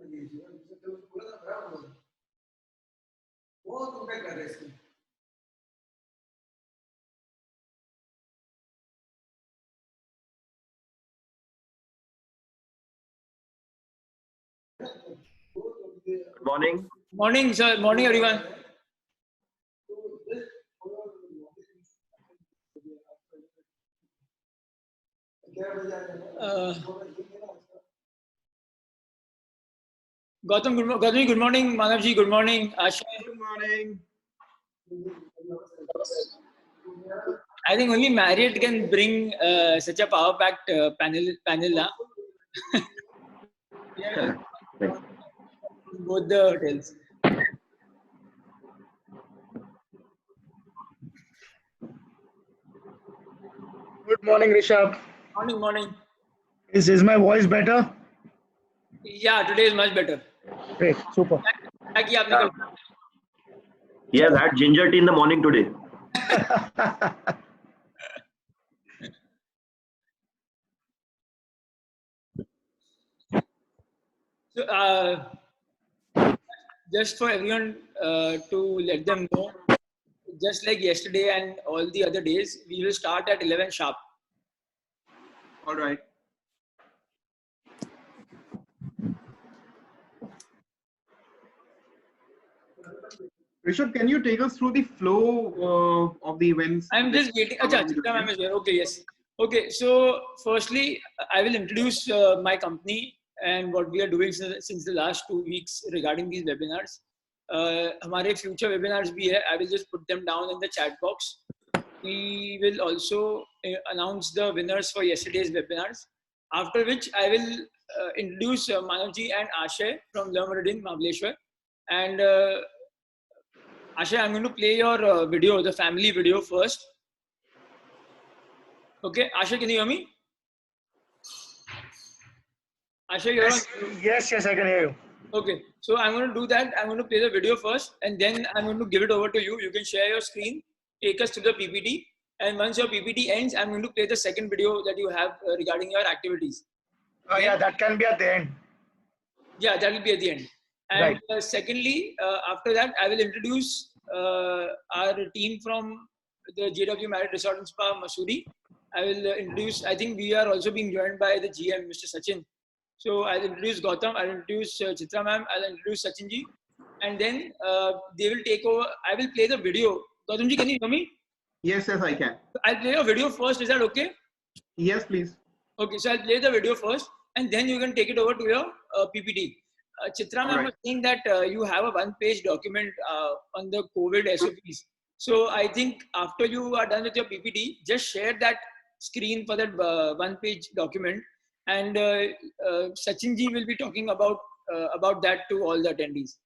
Good morning. Morning, sir. Morning, everyone. Gautam, good morning. Manavji, good morning. Asha. Good morning. I think only Marriott can bring such a power-packed panel. Yeah, both the hotels. Good morning, Rishabh. Morning. Is my voice better? Yeah, today is much better. Great, super. He has had ginger tea in the morning today. So, just for everyone to let them know, just like yesterday and all the other days, we will start at 11 sharp. All right. Rishabh, can you take us through the flow of the events? I'm just waiting. Chitra ma'am is here. Okay, yes. Okay, so firstly, I will introduce my company and what we are doing since the last 2 weeks regarding these webinars. हमारे future webinars भी है. I will just put them down in the chat box. We will also announce the winners for yesterday's webinars. After which I will introduce Manavji and Ashay from Meridien Mahabaleshwar. And Ashay, I'm going to play your video, the family video first. Okay, Ashay, can you hear me? Ashay, you're on? Yes, I can hear you. Okay, so I'm going to do that. I'm going to play the video first, and then I'm going to give it over to you. You can share your screen, take us to the PPT, and once your PPT ends, I'm going to play the second video that you have regarding your activities. Yeah, that can be at the end. Yeah, that will be at the end. And Right. Secondly, after that, I will introduce our team from the JW Marriott Resort and Spa Mussoorie. I will introduce, I think we are also being joined by the GM, Mr. Sachin. So I'll introduce Gautam, I'll introduce Chitra ma'am, I'll introduce Sachin ji. And then they will take over. I will play the video. Gautam ji, can you hear me? Yes, I can. I'll play a video first. Is that okay? Yes, please. Okay, so I'll play the video first, and then you can take it over to your PPT. Chitra ma'am was saying that you have a one-page document on the COVID SOPs. So I think after you are done with your PPT, just share that screen for that one-page document, and Sachin ji will be talking about that to all the attendees.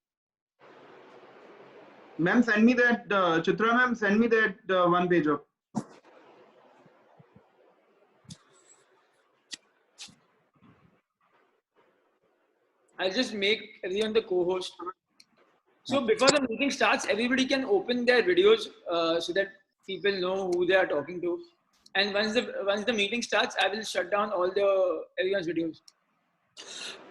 Ma'am, send me that. Chitra ma'am, send me that one page of. I'll just make everyone the co-host. So before the meeting starts, everybody can open their videos so that people know who they are talking to. And once the meeting starts, I will shut down all everyone's videos.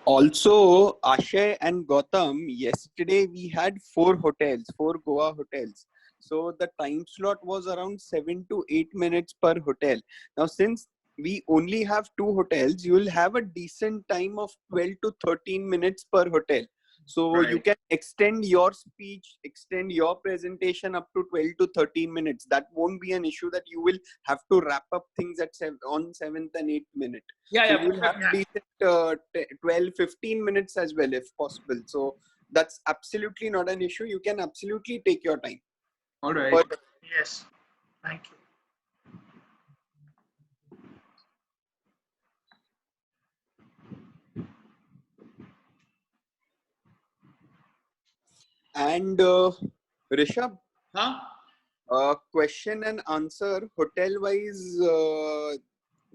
Also, Ashay and Gautam, yesterday we had 4 Goa hotels. So the time slot was around 7 to 8 minutes per hotel. Now, since we only have 2 hotels, you will have a decent time of 12 to 13 minutes per hotel. So you can extend your speech, extend your presentation up to 12 to 13 minutes. That won't be an issue that you will have to wrap up things at on 7th and 8th minute. Yeah, so you will have decent 12, 15 minutes as well if possible. So that's absolutely not an issue. You can absolutely take your time. All right. But, yes, thank you. And Rishabh, question and answer, hotel wise,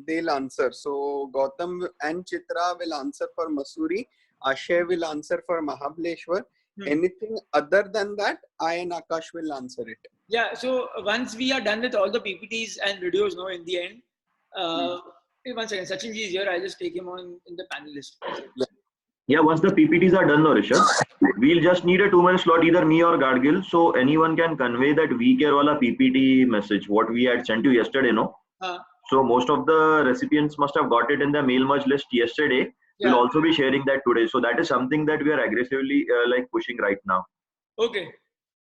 they'll answer. So Gautam and Chitra will answer for Mussoorie. Ashay will answer for Mahabaleshwar. Anything other than that, I and Akash will answer it. Yeah, so once we are done with all the PPTs and videos in the end, one second, Sachin ji is here. I'll just take him on in the panelist. Yeah, once the PPTs are done, no, Rishabh, we'll just need a 2-minute slot, either me or Gadgil, so anyone can convey that WeCare wala PPT message, what we had sent you yesterday, no? So most of the recipients must have got it in the mail merge list yesterday. We'll also be sharing that today. So that is something that we are aggressively like pushing right now. Okay.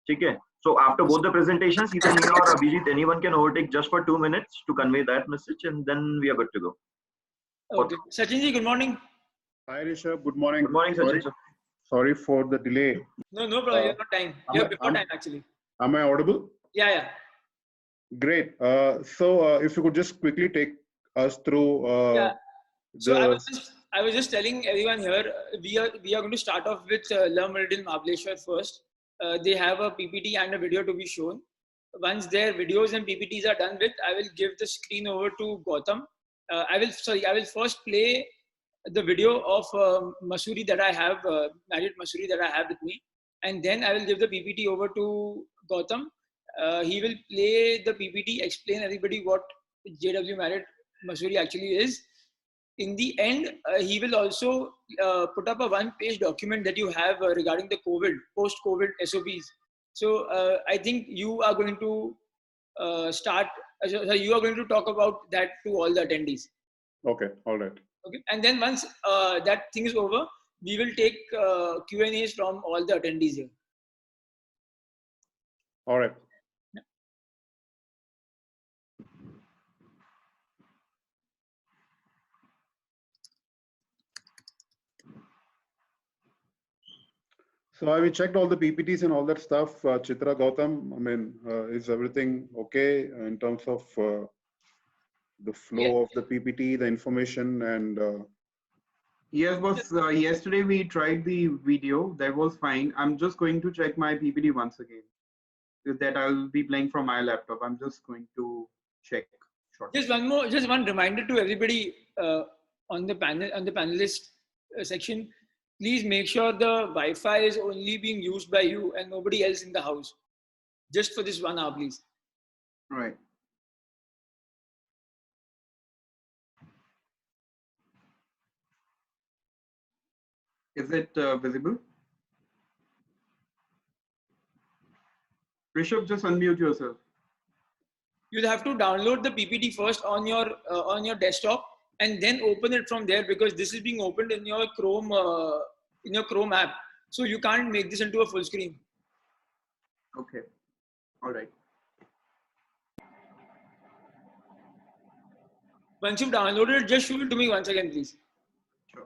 Okay. So after both the presentations, either me or Abhijit, anyone can overtake just for 2 minutes to convey that message, and then we are good to go. Okay. Sachinji, good morning. Hi Rishabh, good morning. Good morning, Sachin, sir. Sorry for the delay. No problem. You're not time. You're before time actually. Am I audible? Yeah. Great. So if you could just quickly take us through So I was just telling everyone here, we are going to start off with Meridien Mahabaleshwar first. They have a PPT and a video to be shown. Once their videos and PPTs are done with, I will give the screen over to Gautam. I will first play the video of Mussoorie that I have, Marriott Mussoorie that I have with me, and then I will give the PPT over to Gautam. He will play the PPT, explain everybody what JW Marriott Mussoorie actually is. In the end, he will also put up a one-page document that you have regarding the post-COVID SOPs. So I think you are going to you are going to talk about that to all the attendees. Okay, all right. Okay, and then once that thing is over, we will take Q&As from all the attendees here. All right. So have you checked all the PPTs and all that stuff, Chitra, Gautam? I mean, is everything okay in terms of the flow of the PPT, the information, and Yes, boss. Yesterday we tried the video. That was fine. I'm just going to check my PPT once again. That I'll be playing from my laptop. I'm just going to check shortly. Just one reminder to everybody on the panelist section. Please make sure the Wi-Fi is only being used by you and nobody else in the house. Just for this 1 hour, please. Right. Is it visible? Rishabh, just unmute yourself. You'll have to download the PPT first on your desktop and then open it from there, because this is being opened in your Chrome app. So you can't make this into a full screen. Okay. All right. Once you've downloaded it, just show it to me once again, please. Sure.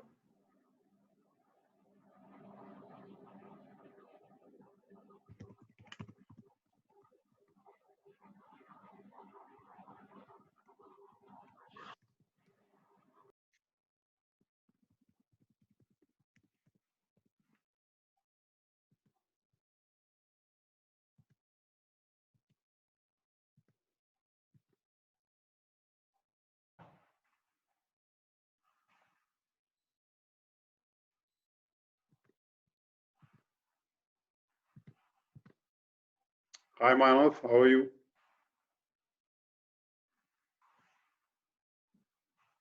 hi Manav, how are you?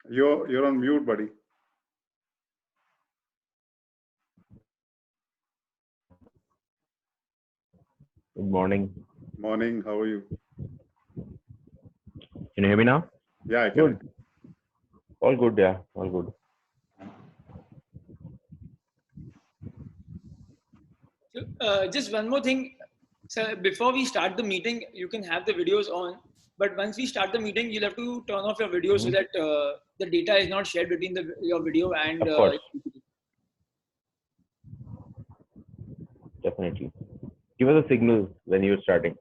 You're on mute, buddy. Good morning. Morning, how are you? Can you hear me now? Yeah, I can. Good. All good, yeah. All good. Just one more thing. So before we start the meeting, you can have the videos on. But once we start the meeting, you'll have to turn off your video so that the data is not shared between your video and. Of course. Definitely. Give us a signal when you're starting.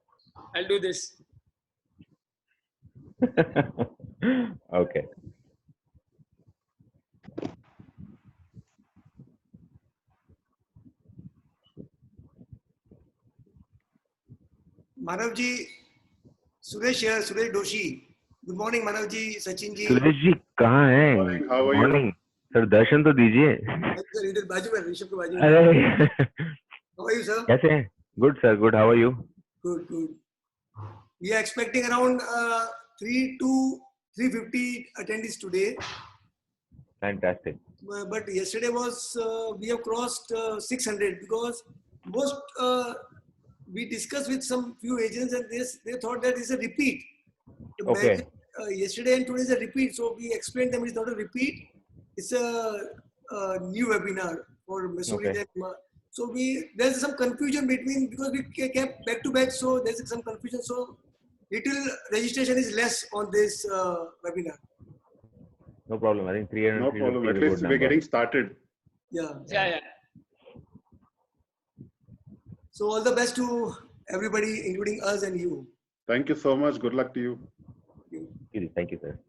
I'll do this. Okay. Manav ji, Suresh here, Suresh Doshi. Good morning, Manav ji, Sachin ji. Suresh ji कहाँ हैं? Morning, how are you? Morning. Sir दर्शन तो दीजिए. Sir, इधर बाजू में ऋषभ के बाजू में. अरे. How are you, sir? कैसे हैं? Good sir, good. How are you? Good, good. We are expecting around 3 to 350 attendees today. Fantastic. but yesterday was we have crossed 600 because most we discussed with some few agents and they thought that it's a repeat. The Okay. magic, yesterday and today is a repeat, so we explained them it's not a repeat. It's a new webinar for Mussoorie. Okay. So there's some confusion between because we kept back to back, so there's some confusion. So little registration is less on this webinar. No problem. I think 300. No problem. At is a least good we're number. getting started. Yeah. Yeah. So all the best to everybody, including us and you. Thank you so much. Good luck to you. Easy. Thank you, sir.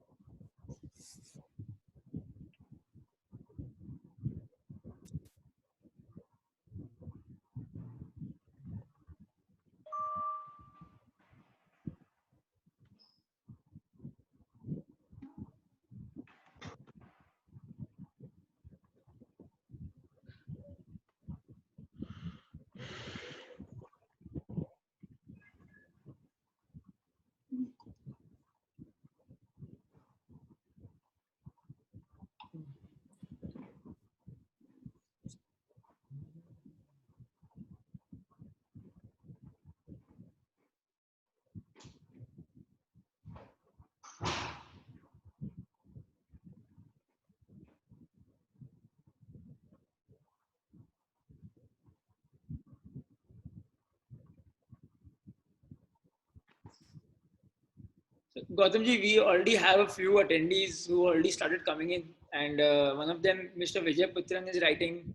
So, Gautamji, we already have a few attendees who already started coming in, and one of them, Mr. Vijay Putran, is writing.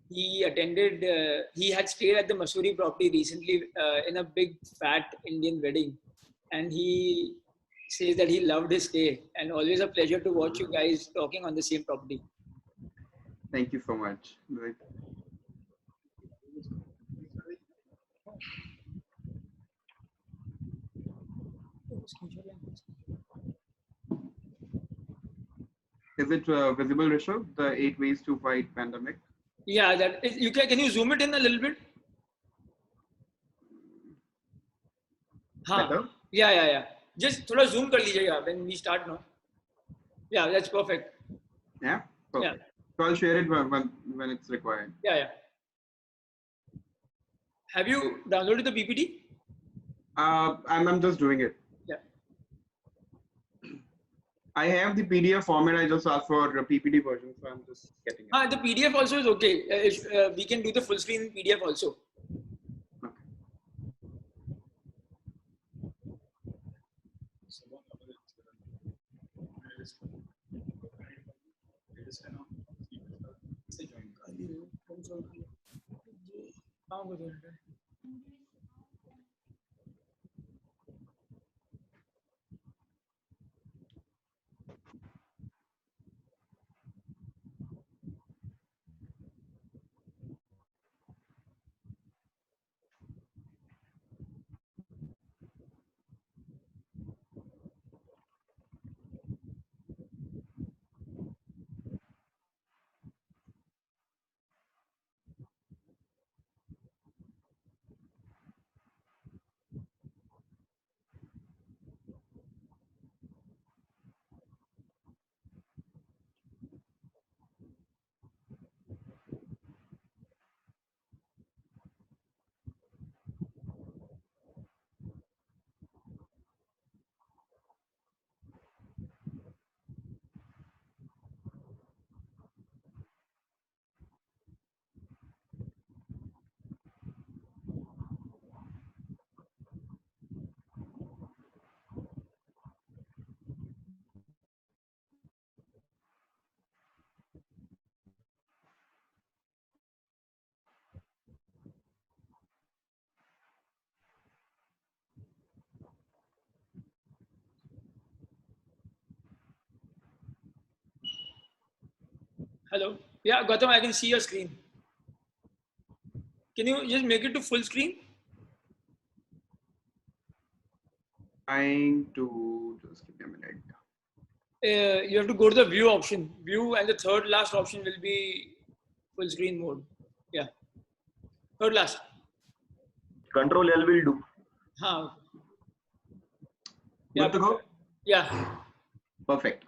He attended. He had stayed at the Mussoorie property recently in a big fat Indian wedding, and he says that he loved his stay. And always a pleasure to watch you guys talking on the same property. Thank you so much. Is it visible, Rishabh? The 8 ways to fight pandemic? Yeah, that is, you can you zoom it in a little bit? Better? Yeah. Just thoda zoom kar lijiyega when we start now. Yeah, that's perfect. Yeah? Perfect. Yeah. So I'll share it when it's required. Yeah. Have you downloaded the PPT? I'm just doing it. Yeah. I have the PDF format. I just asked for a PPT version, so I'm just getting it. The PDF also is okay. We can do the full screen PDF also. Okay. Hello. Yeah, Gautam, I can see your screen. Can you just make it to full screen? Trying to just give me a minute. You have to go to the view option. View, and the third last option will be full screen mode. Yeah. Third last. Control L will do. Good to go? Yeah. Perfect.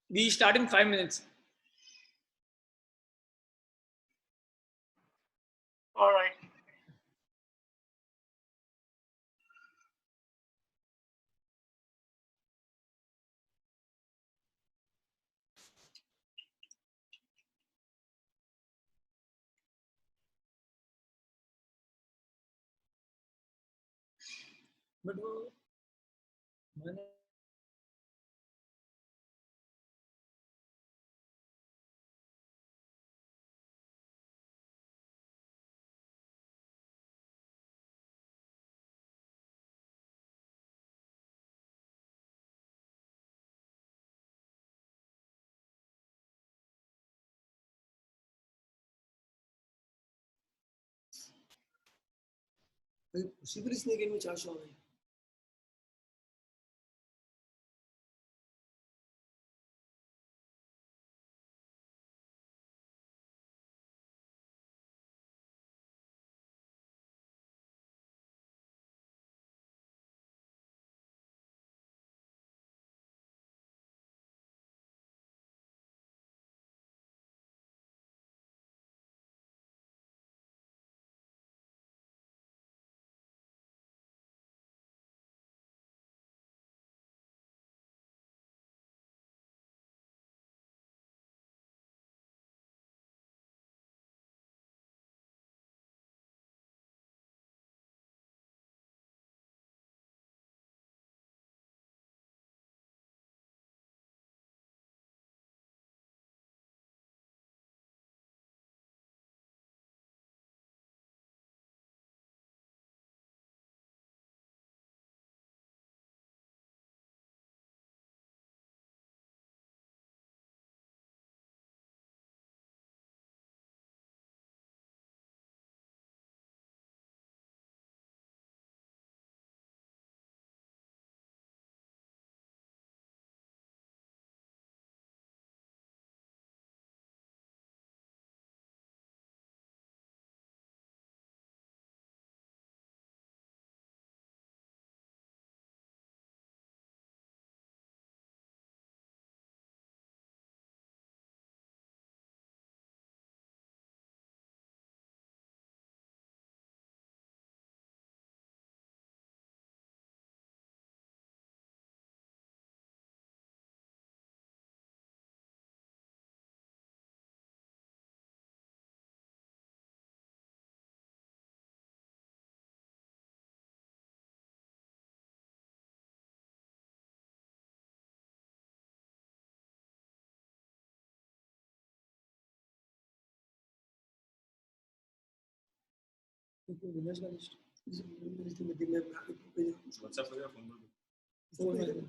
We start in 5 minutes. All right. But possible इसने game में 4 shot है. Winners का list WhatsApp पे phone कर.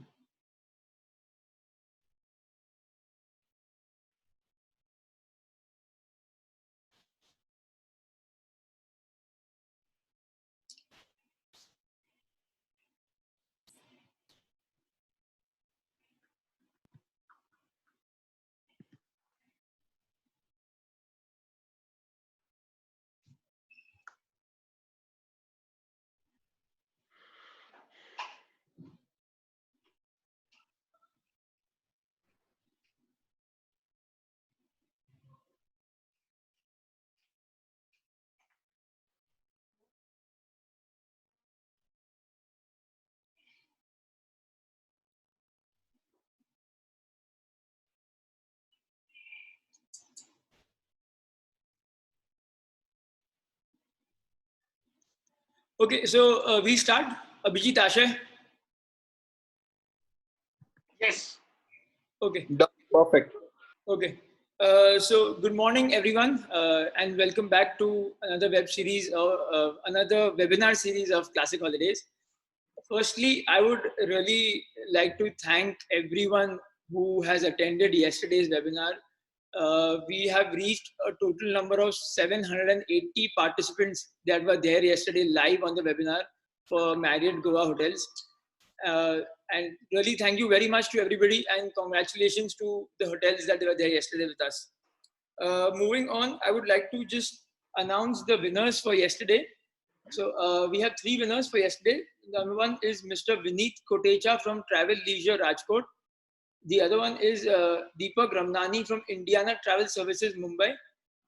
Okay, so we start. Abhijit, Ashay. Yes. Okay. Perfect. Okay. So good morning, everyone, and welcome back to another web series or another webinar series of Classic Holidays. Firstly, I would really like to thank everyone who has attended yesterday's webinar. We have reached a total number of 780 participants that were there yesterday live on the webinar for Marriott Goa Hotels. And really thank you very much to everybody, and congratulations to the hotels that were there yesterday with us. Moving on, I would like to just announce the winners for yesterday. So we have 3 winners for yesterday. Number 1 is Mr. Vineet Kotecha from Travel Leisure Rajkot. The other one is Deepak Ramnani from Indiana Travel Services, Mumbai.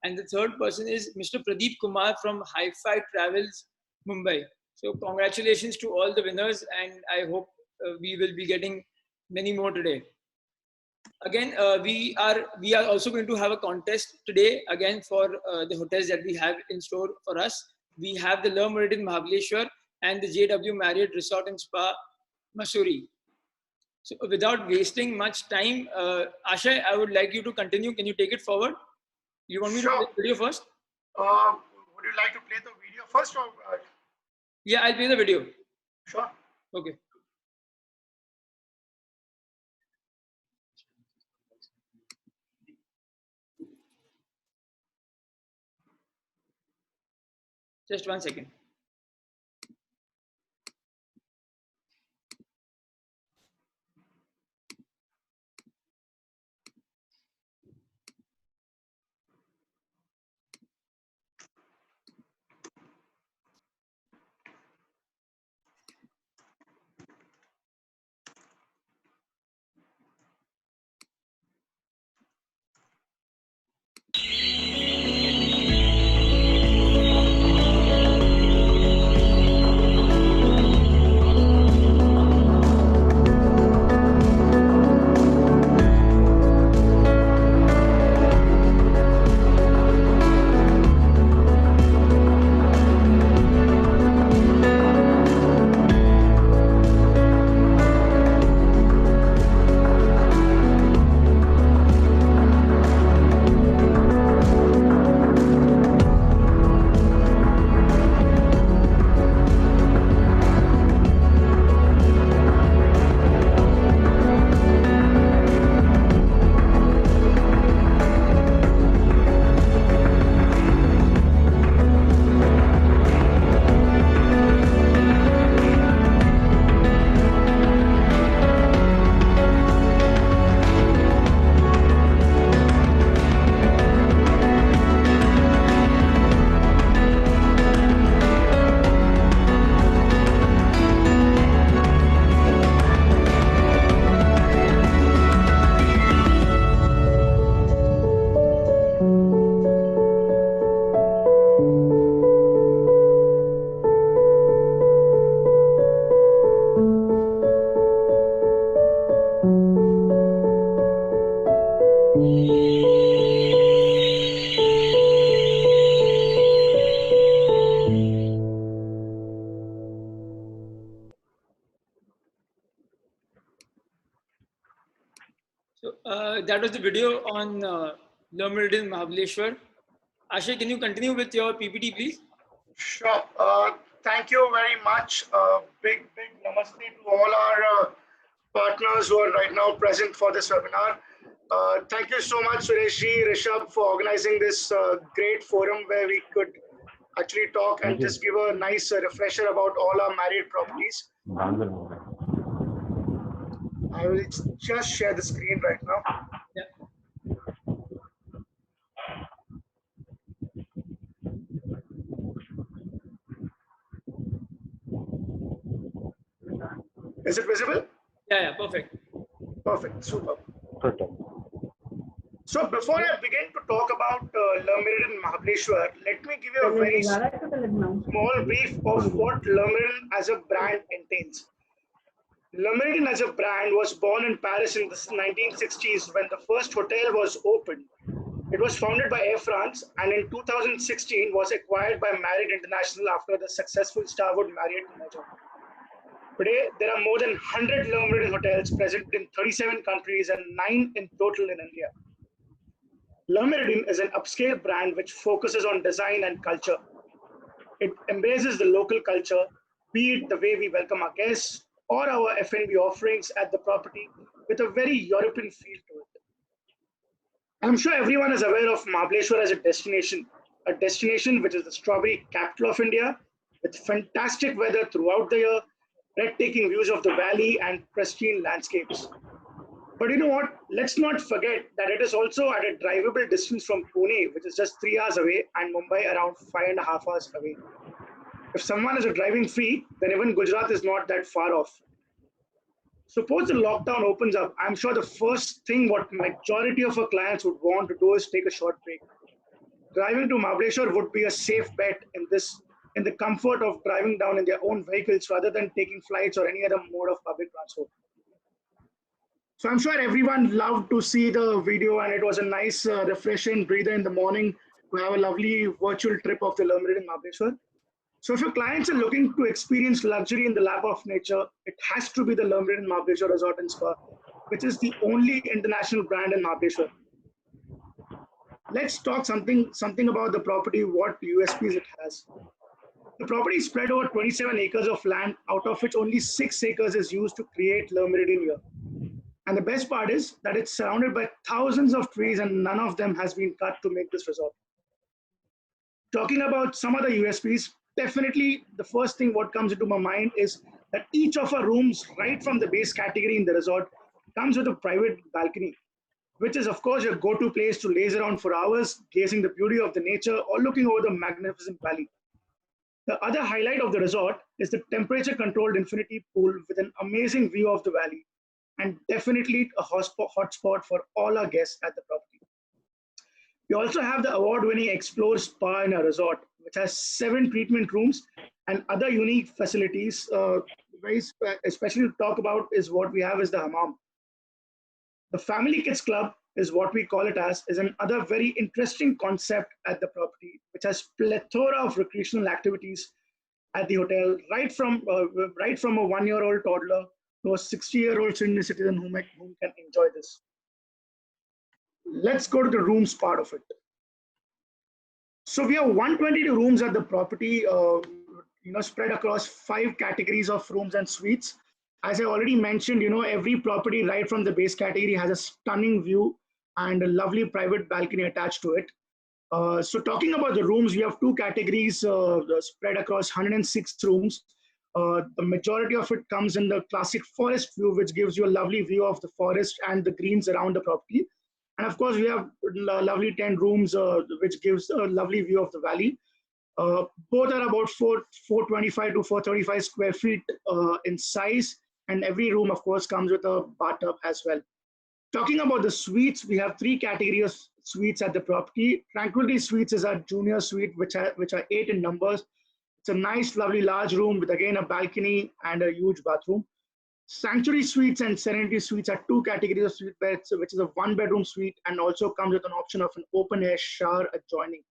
And the third person is Mr. Pradeep Kumar from Hi-Fi Travels, Mumbai. So congratulations to all the winners, and I hope we will be getting many more today. Again, we are also going to have a contest today again for the hotels that we have in store for us. We have the Meridien Mahabaleshwar and the JW Marriott Resort and Spa, Mussoorie. So without wasting much time, Ashay, I would like you to continue. Can you take it forward? You want me to play the video first? Would you like to play the video first or? Yeah, I'll play the video. Sure. Okay. Just 1 second. So that was the video on Meridien Mahabaleshwar. Ashay, can you continue with your PPT, please? Sure. Thank you very much. Big namaste to all our partners who are right now present for this webinar. Thank you so much, Sureshji, Rishabh, for organizing this great forum where we could actually talk and just give a nice refresher about all our Marriott properties. I will just share the screen right now. Yeah. Is it visible? Yeah, perfect. Perfect, super. So before I begin to talk about Meridien Mahabaleshwar, let me give you a very small brief of what Meridien as a brand entails. Meridien as a brand was born in Paris in the 1960s when the first hotel was opened. It was founded by Air France and in 2016 was acquired by Marriott International after the successful Starwood Marriott merger. Today, there are more than 100 Meridien hotels present in 37 countries and 9 in total in India. Meridien is an upscale brand which focuses on design and culture. It embraces the local culture, be it the way we welcome our guests or our F&B offerings at the property with a very European feel to it. I'm sure everyone is aware of Mahabaleshwar as a destination which is the strawberry capital of India with fantastic weather throughout the year, breathtaking views of the valley and pristine landscapes. But you know what? Let's not forget that it is also at a drivable distance from Pune, which is just 3 hours away, and Mumbai around 5.5 hours away. If someone is a driving freak, then even Gujarat is not that far off. Suppose the lockdown opens up, I'm sure the first thing what majority of our clients would want to do is take a short break. Driving to Mahabaleshwar would be a safe bet in the comfort of driving down in their own vehicles rather than taking flights or any other mode of public transport. So I'm sure everyone loved to see the video, and it was a nice refreshing breather in the morning to have a lovely virtual trip of the Meridien Mahabaleshwar. So if your clients are looking to experience luxury in the lap of nature, it has to be the Meridien Mahabaleshwar Resort and Spa, which is the only international brand in Mahabaleshwar. Let's talk something about the property, what USPs it has. The property is spread over 27 acres of land, out of which only 6 acres is used to create Le Meridien here. And the best part is that it's surrounded by thousands of trees and none of them has been cut to make this resort. Talking about some other USPs, definitely the first thing what comes into my mind is that each of our rooms, right from the base category in the resort, comes with a private balcony, which is of course your go-to place to laze around for hours, gazing the beauty of the nature or looking over the magnificent valley. The other highlight of the resort is the temperature-controlled infinity pool with an amazing view of the valley, and definitely a hotspot for all our guests at the property. We also have the award-winning Explore Spa in our resort, which has 7 treatment rooms and other unique facilities. Especially to talk about is what we have is the hammam. The Family Kids Club is what we call it as, is another very interesting concept at the property, which has plethora of recreational activities at the hotel, right from a 1-year-old toddler to a 60-year-old senior citizen who can enjoy this. Let's go to the rooms part of it. So we have 122 rooms at the property, spread across 5 categories of rooms and suites. As I already mentioned, every property right from the base category has a stunning view and a lovely private balcony attached to it. So talking about the rooms, we have 2 categories spread across 106 rooms. The majority of it comes in the classic forest view, which gives you a lovely view of the forest and the greens around the property. And of course, we have lovely 10 rooms, which gives a lovely view of the valley. Both are about 425 to 435 square feet in size. And every room, of course, comes with a bathtub as well. Talking about the suites, we have 3 categories of suites at the property. Tranquility Suites is our junior suite, which are 8 in numbers. It's a nice, lovely, large room with, again, a balcony and a huge bathroom. Sanctuary Suites and Serenity Suites are 2 categories of suite beds, which is a 1-bedroom suite and also comes with an option of an open-air shower adjoining.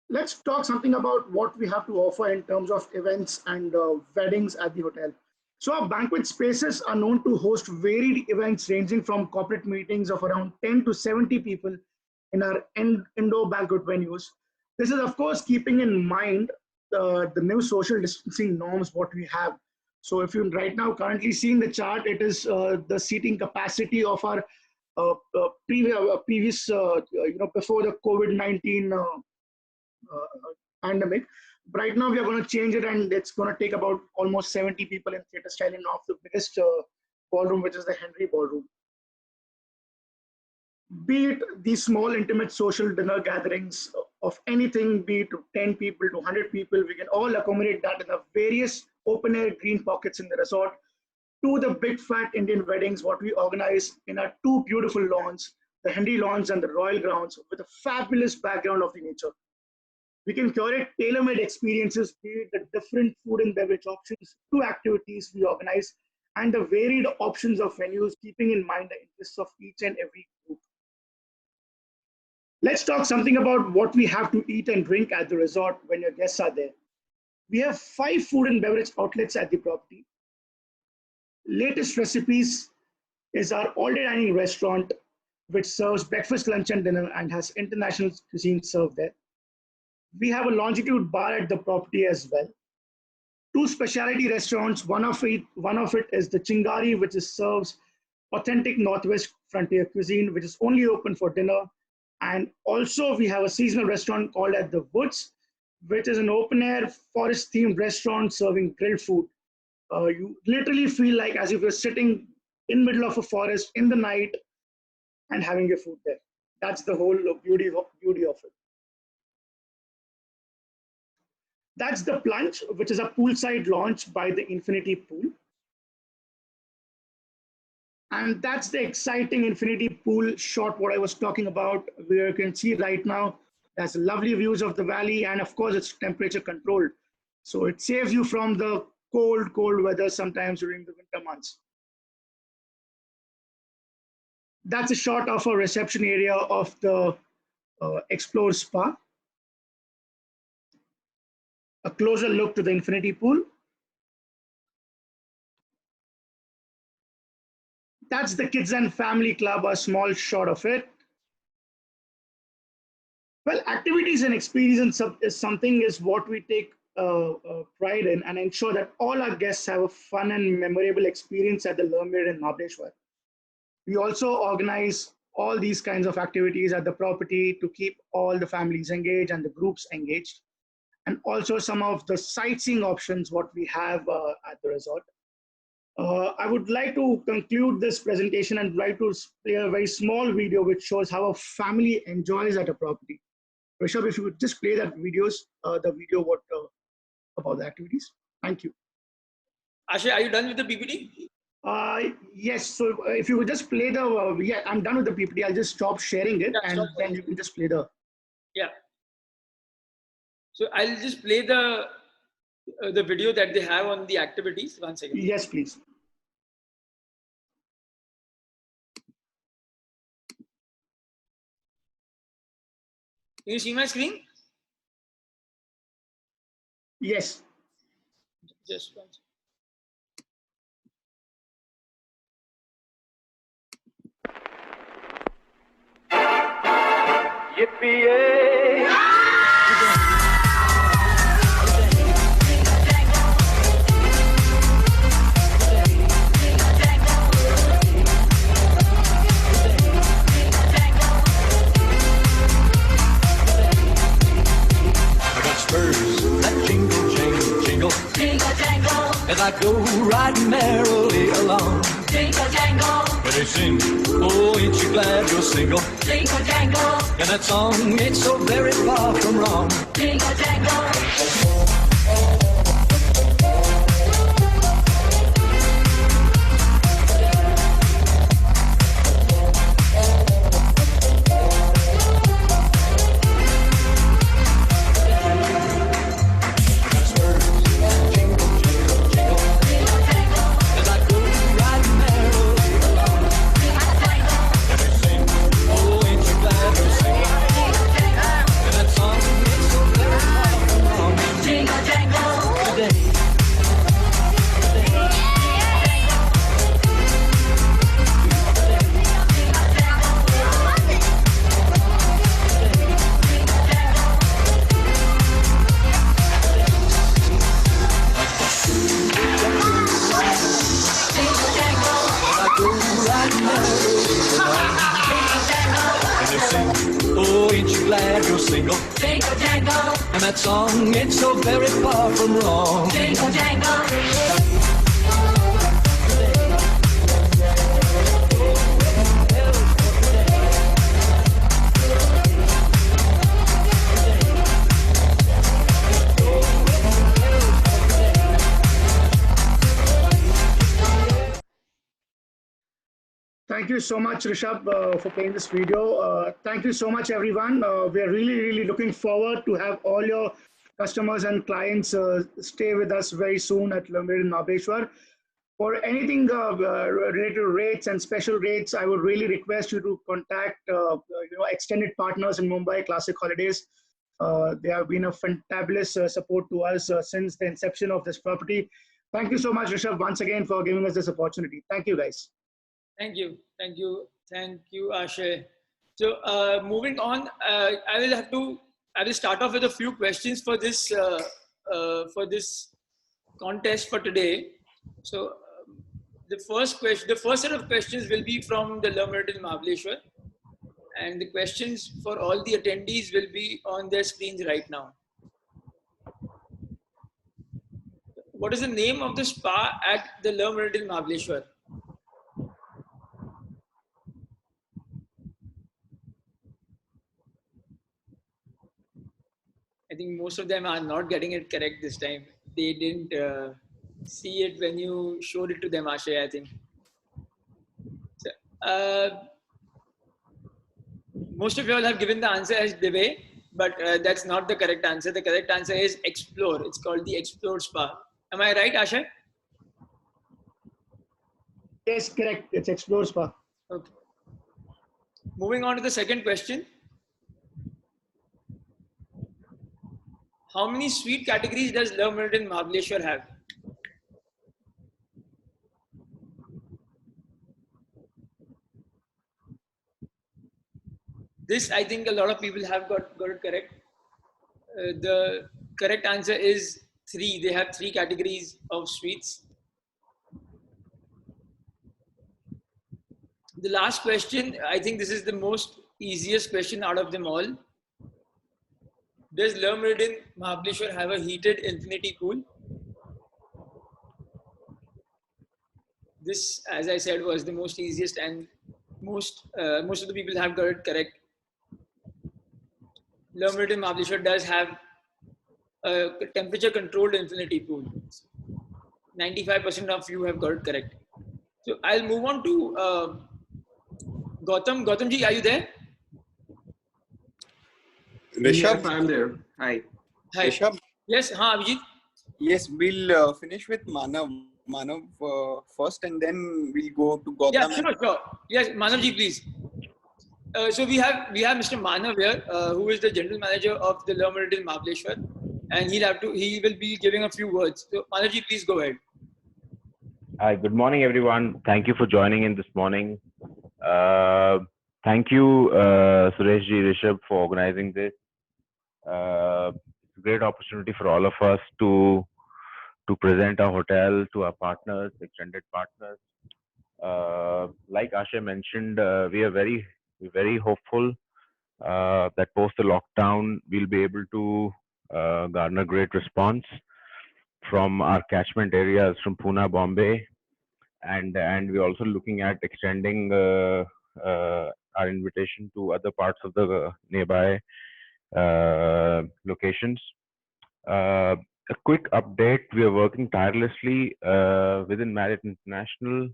Let's talk something about what we have to offer in terms of events and weddings at the hotel. So our banquet spaces are known to host varied events ranging from corporate meetings of around 10 to 70 people in our indoor banquet venues. This is, of course, keeping in mind the new social distancing norms what we have. So if you right now currently seeing the chart, it is the seating capacity of our previous before the COVID-19 pandemic. Right now we are going to change it, and it's going to take about almost 70 people in theater style in of the biggest ballroom, which is the Henry Ballroom. Be it these small intimate social dinner gatherings of anything, be it to 10 people to 100 people, we can all accommodate that in the various open air green pockets in the resort, to the big fat Indian weddings what we organize in our 2 beautiful lawns, the Henry Lawns and the Royal Grounds, with a fabulous background of the nature. We can curate tailor-made experiences, be it the different food and beverage options, 2 activities we organize, and the varied options of venues, keeping in mind the interests of each and every group. Let's talk something about what we have to eat and drink at the resort when your guests are there. We have 5 food and beverage outlets at the property. Latest recipes is our all-day dining restaurant, which serves breakfast, lunch, and dinner and has international cuisine served there. We have a longitude bar at the property as well. 2 specialty restaurants. One of it is the Chingari, which serves authentic Northwest frontier cuisine, which is only open for dinner. And also we have a seasonal restaurant called at the Woods, which is an open air forest themed restaurant serving grilled food. You literally feel like as if you're sitting in the middle of a forest in the night and having your food there. That's the whole beauty of it. That's the plunge, which is a poolside launch by the Infinity Pool. And that's the exciting Infinity Pool shot, what I was talking about, where you can see right now, there's lovely views of the valley, and of course it's temperature controlled. So it saves you from the cold weather sometimes during the winter months. That's a shot of a reception area of the Explore Spa. A closer look to the Infinity Pool. That's the Kids and Family Club, a small shot of it. Well, activities and experience is something is what we take pride in and ensure that all our guests have a fun and memorable experience at the Meridien Mahabaleshwar. We also organize all these kinds of activities at the property to keep all the families engaged and the groups engaged. And also some of the sightseeing options what we have at the resort. I would like to conclude this presentation and like to play a very small video which shows how a family enjoys at a property. Rishabh, if you would just play that the video about the activities. Thank you. Ashay, are you done with the PPT? Yes. So if you would just play the, yeah, I'm done with the PPT. I'll just stop sharing it, and then you can just play the. Yeah. So I'll just play the video that they have on the activities. 1 second. Yes, please. Can you see my screen? Yes. Just 1 second. Yippee! As I go riding merrily along. Jingle jangle. When they sing, oh, ain't you glad you're single? Jingle jangle. And that song ain't so very far from wrong. Jingle jangle. Oh, ain't you glad you're single? Jingle jangle. And that song ain't so very far from wrong. Jingle jangle. Thank you so much, Rishabh, for playing this video. Thank you so much, everyone. We are really looking forward to have all your customers and clients stay with us very soon at Meridien Mahabaleshwar. For anything related to rates and special rates, I would really request you to contact extended partners in Mumbai, Classic Holidays. They have been a fantabulous support to us since the inception of this property. Thank you so much, Rishabh, once again for giving us this opportunity. Thank you, guys. Thank you, Ashay. So moving on, I will start off with a few questions for this contest for today. So the first set of questions will be from the Meridien Mahabaleshwar, and the questions for all the attendees will be on their screens right now. What is the name of the spa at the Meridien Mahabaleshwar? I think think most of them are not getting it correct this time. They didn't see it when you showed it to them, Ashay, I think. So, most of you all have given the answer as Dive, but that's not the correct answer. The correct answer is Explore. It's called the Explore Spa. Am I right, Ashay? Yes, correct. It's Explore Spa. Okay. Moving on to the second question. How many suite categories does Le Meridien Mahabaleshwar have? This, I think a lot of people have got it correct. The correct answer is 3. They have 3 categories of suites. The last question, I think this is the most easiest question out of them all. Does Le Meridien Mahabaleshwar have a heated infinity pool? This, as I said, was the most easiest, and most of the people have got it correct. Le Meridien Mahabaleshwar does have a temperature controlled infinity pool. 95% of you have got it correct. So I'll move on to Gautam. Gautam ji, are you there? Yes, I'm there. Hi. Hi. Rishabh? Yes, Abhijit. Yes, we'll finish with Manav first, and then we'll go to Gautam. Yeah, sure. Yes, Manav ji, please. So we have Mr. Manav here, who is the general manager of the Le Meridien Mahabaleshwar, and he will be giving a few words. So Manav ji, please go ahead. Hi, good morning, everyone. Thank you for joining in this morning. Thank you, Suresh ji, Rishabh, for organizing this. It's a great opportunity for all of us to present our hotel to our partners, extended partners. Like Ashay mentioned, we are very hopeful that post the lockdown, we'll be able to garner great response from our catchment areas from Pune, Bombay, and we're also looking at extending our invitation to other parts of the nearby locations. A quick update: we are working tirelessly within Marriott International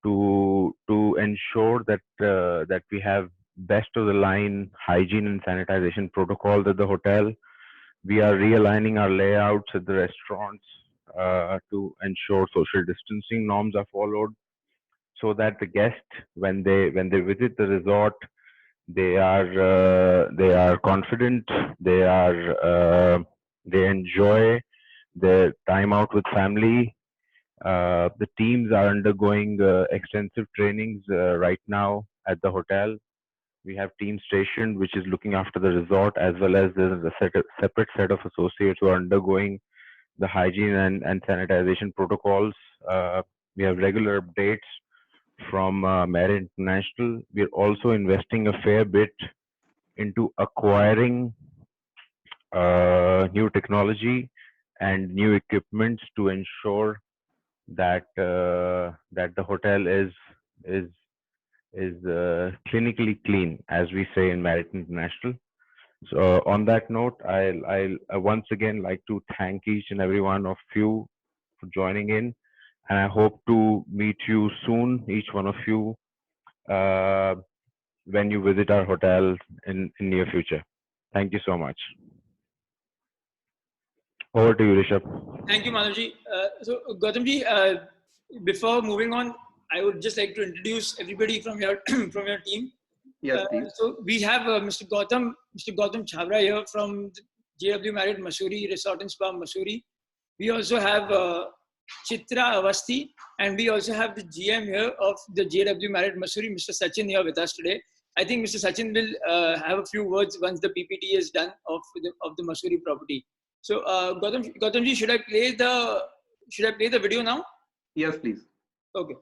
to ensure that we have best of the line hygiene and sanitization protocols at the hotel. We are realigning our layouts at the restaurants to ensure social distancing norms are followed, so that the guests, when they visit the resort, they are confident, they enjoy their time out with family. The teams are undergoing extensive trainings right now at the hotel. We have team stationed which is looking after the resort, as well as there's a separate set of associates who are undergoing the hygiene and sanitization protocols. We have regular updates from Marriott International. We're also investing a fair bit into acquiring new technology and new equipments to ensure that the hotel is clinically clean, as we say in Marriott International. So on that note, I once again like to thank each and every one of you for joining in, and I hope to meet you soon, each one of you, when you visit our hotel in near future. Thank you so much. Over to you, Rishabh. Thank you, Manojji. So Gautamji, before moving on, I would just like to introduce everybody from your from your team. Yes, please. So we have Mr. Gautam Chhabra here from JW Marriott Mussoorie Resort and Spa Mussoorie. We also have Chitra Avasti, and we also have the GM here of the JW Marriott Mussoorie, Mr. Sachin, here with us today. I think Mr. Sachin will have a few words once the PPT is done of the Mussoorie property. So Gautamji, should I play the video now? Yes, please. Okay.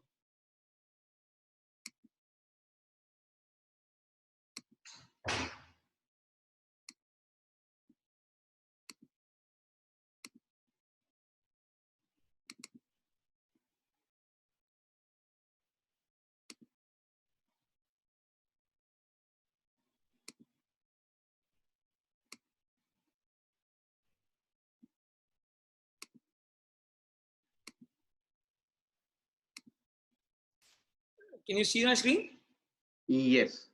Can you see my screen? Yes.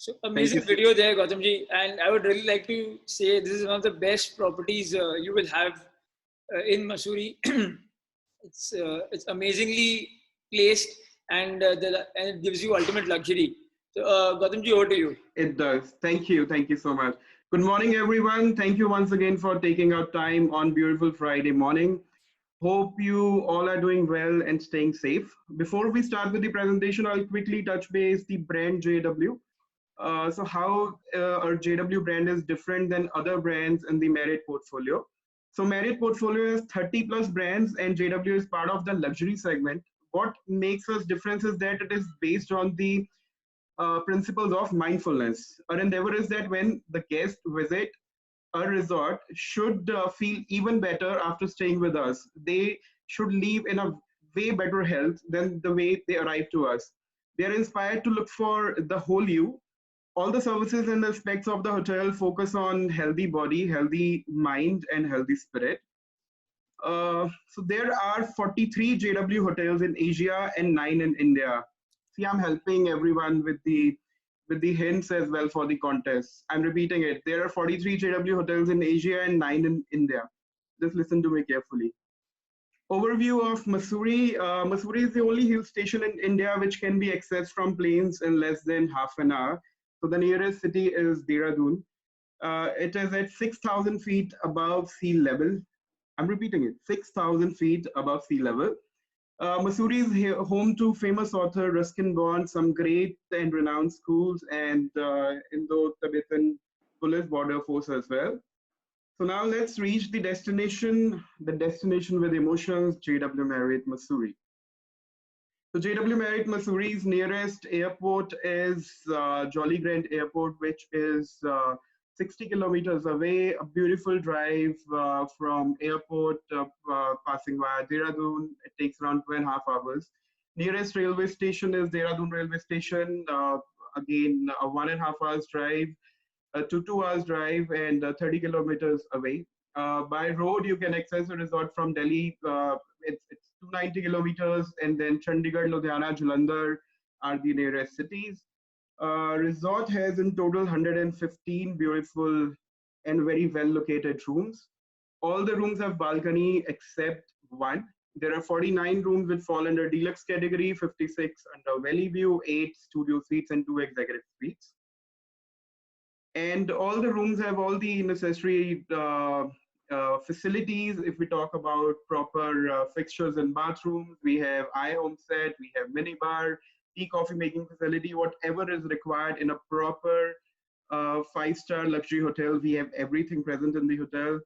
So amazing video there, Gautamji. And I would really like to say this is one of the best properties you will have in Mussoorie. It's amazingly placed, and and it gives you ultimate luxury. So Gautamji, over to you. It does. Thank you. Thank you so much. Good morning, everyone. Thank you once again for taking out time on beautiful Friday morning. Hope you all are doing well and staying safe. Before we start with the presentation, I'll quickly touch base the brand JW. So how our JW brand is different than other brands in the Marriott portfolio. So Marriott portfolio has 30 plus brands and JW is part of the luxury segment. What makes us different is that it is based on the principles of mindfulness. Our endeavor is that when the guests visit a resort should feel even better after staying with us. They should leave in a way better health than the way they arrive to us. They are inspired to look for the whole you. All the services and aspects of the hotel focus on healthy body, healthy mind, and healthy spirit. So there are 43 JW hotels in Asia and 9 in India. See, I'm helping everyone with the hints as well for the contest. I'm repeating it. There are 43 JW hotels in Asia and 9 in India. Just listen to me carefully. Overview of Mussoorie. Mussoorie is the only hill station in India which can be accessed from planes in less than half an hour. So the nearest city is Dehradun. It is at 6,000 feet above sea level. I'm repeating it, 6,000 feet above sea level. Mussoorie is home to famous author Ruskin Bond, some great and renowned schools, and Indo-Tibetan Police Border Force as well. So now let's reach the destination with emotions, JW Marriott Mussoorie. So JW Marriott Mussoorie's nearest airport is Jolly Grant Airport, which is 60 kilometers away, a beautiful drive from airport, passing via Dehradun. It takes around 2.5 hours. Nearest railway station is Dehradun railway station, again a 1.5 hours drive to 2 hours drive and 30 kilometers away. By road, you can access the resort from Delhi. It's 290 kilometers, and then Chandigarh, Ludhiana, Jalandhar are the nearest cities. Resort has in total 115 beautiful and very well located rooms. All the rooms have balcony except one. There are 49 rooms which fall under deluxe category, 56 under valley view, 8 studio suites and 2 executive suites. And all the rooms have all the necessary facilities, if we talk about proper fixtures and bathrooms, we have iHome set, we have minibar, tea coffee making facility, whatever is required in a proper five-star luxury hotel. We have everything present in the hotel.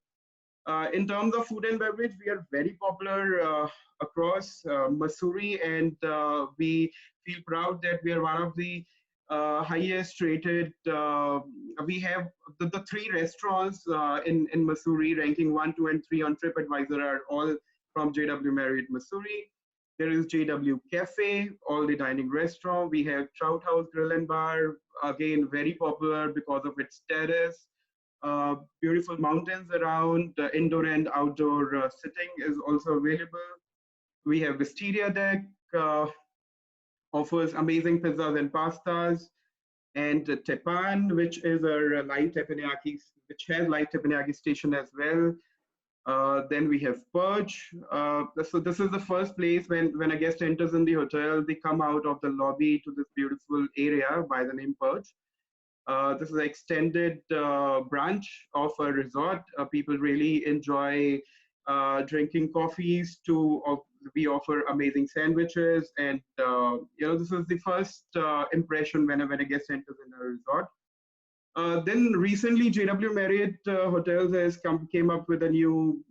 In terms of food and beverage, we are very popular across Mussoorie, and we feel proud that we are one of the highest rated. We have the three restaurants in Mussoorie, ranking 1, 2, and 3 on TripAdvisor, are all from JW Marriott Mussoorie. There is JW Cafe, all the dining restaurant. We have Trout House Grill and Bar, again very popular because of its terrace. Beautiful mountains around, indoor and outdoor sitting is also available. We have Wisteria Deck, offers amazing pizzas and pastas, and Tepan, which is a live teppanyaki, which has live teppanyaki station as well. Then we have Perch. So this is the first place when a guest enters in the hotel, they come out of the lobby to this beautiful area by the name Perch. This is an extended branch of a resort. People really enjoy drinking coffees. We offer amazing sandwiches, and this is the first impression when a guest enters in a resort. Then recently, JW Marriott Hotels has came up with a new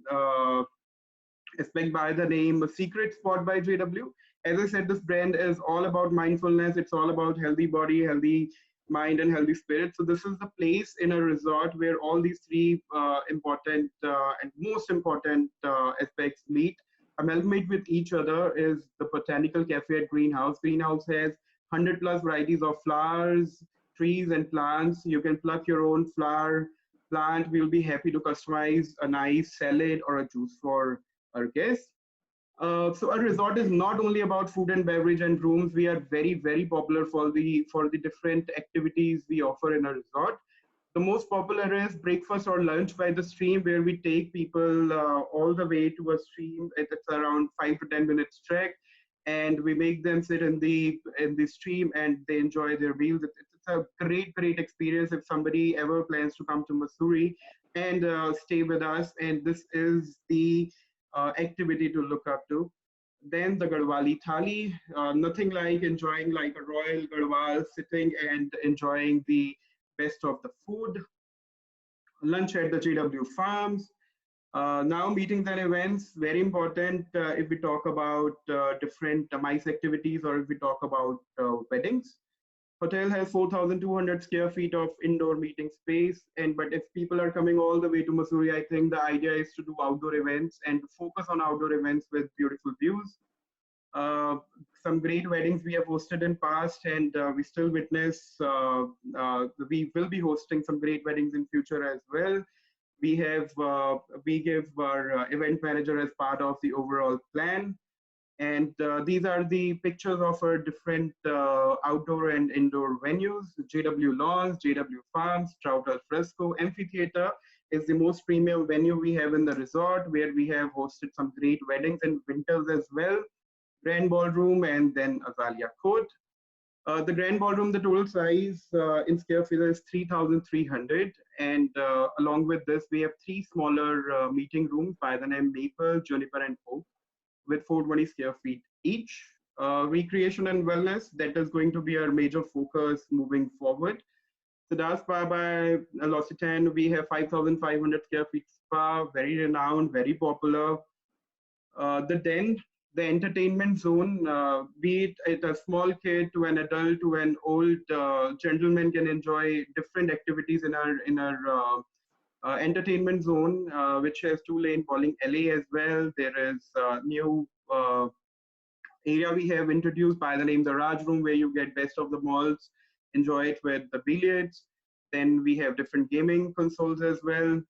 aspect by the name Secret Spot by JW. As I said, this brand is all about mindfulness. It's all about healthy body, healthy mind, and healthy spirit. So this is the place in a resort where all these three important and most important aspects meet. Amalgamate with each other is the Botanical Cafe at Greenhouse. Greenhouse has 100 plus varieties of flowers, trees, and plants. You can pluck your own flower plant. We'll be happy to customize a nice salad or a juice for our guests. So a resort is not only about food and beverage and rooms. We are very, very popular for the different activities we offer in a resort. The most popular is breakfast or lunch by the stream, where we take people all the way to a stream. It's around 5 to 10 minutes trek, and we make them sit in the stream and they enjoy their meals. It's a great experience if somebody ever plans to come to Mussoorie and stay with us. And this is the activity to look up to. Then the Garhwali Thali, nothing like enjoying like a royal Garhwal, sitting and enjoying the best of the food. Lunch at the JW Farms. Now meetings and events, very important if we talk about different MICE activities, or if we talk about weddings. Hotel has 4,200 square feet of indoor meeting space, but if people are coming all the way to Mussoorie, I think the idea is to do outdoor events and to focus on outdoor events with beautiful views. Some great weddings we have hosted in past, and we still witness, we will be hosting some great weddings in future as well. We give our event manager as part of the overall plan. And these are the pictures of our different outdoor and indoor venues. JW Lawns, JW Farms, Trout Al Fresco. Amphitheater is the most premium venue we have in the resort, where we have hosted some great weddings in winters as well. Grand Ballroom, and then Azalea Court. The Grand Ballroom, the total size in square feet is 3,300. And along with this, we have three smaller meeting rooms by the name Maple, Juniper, and Oak, with 420 square feet each. Recreation and wellness, that is going to be our major focus moving forward. Siddharth Spa by L'Occitane, we have 5,500 square feet spa, very renowned, very popular. The Den, the entertainment zone, be it a small kid to an adult to an old gentleman, can enjoy different activities in our entertainment zone, which has 2-lane bowling alley as well. There is a new area we have introduced by the name the Raj Room, where you get best of the malls, enjoy it with the billiards. Then we have different gaming consoles as well.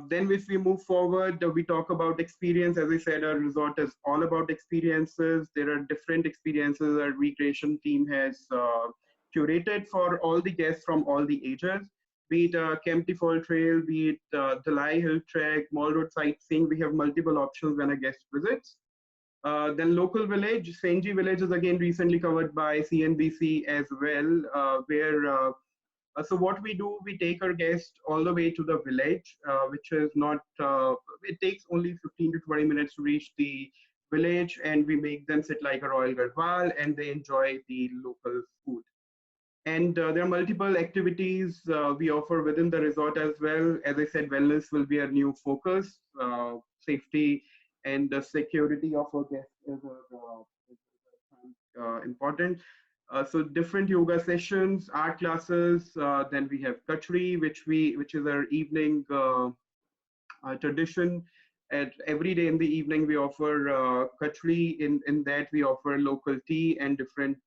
Then if we move forward, we talk about experience. As I said, our resort is all about experiences. There are different experiences our recreation team has curated for all the guests from all the ages. Be it Kempty Fall Trail, be it Dalai Hill Trek, Mall Road sightseeing, we have multiple options when a guest visits. Then local village, Senji village is again recently covered by CNBC as well, where So what we do, we take our guests all the way to the village, which is not, it takes only 15 to 20 minutes to reach the village, and we make them sit like a royal garhwal and they enjoy the local food. And there are multiple activities we offer within the resort as well. As I said, wellness will be our new focus. Safety and the security of our guests is important. So different yoga sessions, art classes. Then we have kachri, which is our evening tradition. At every day in the evening, we offer kachri. In that, we offer local tea and different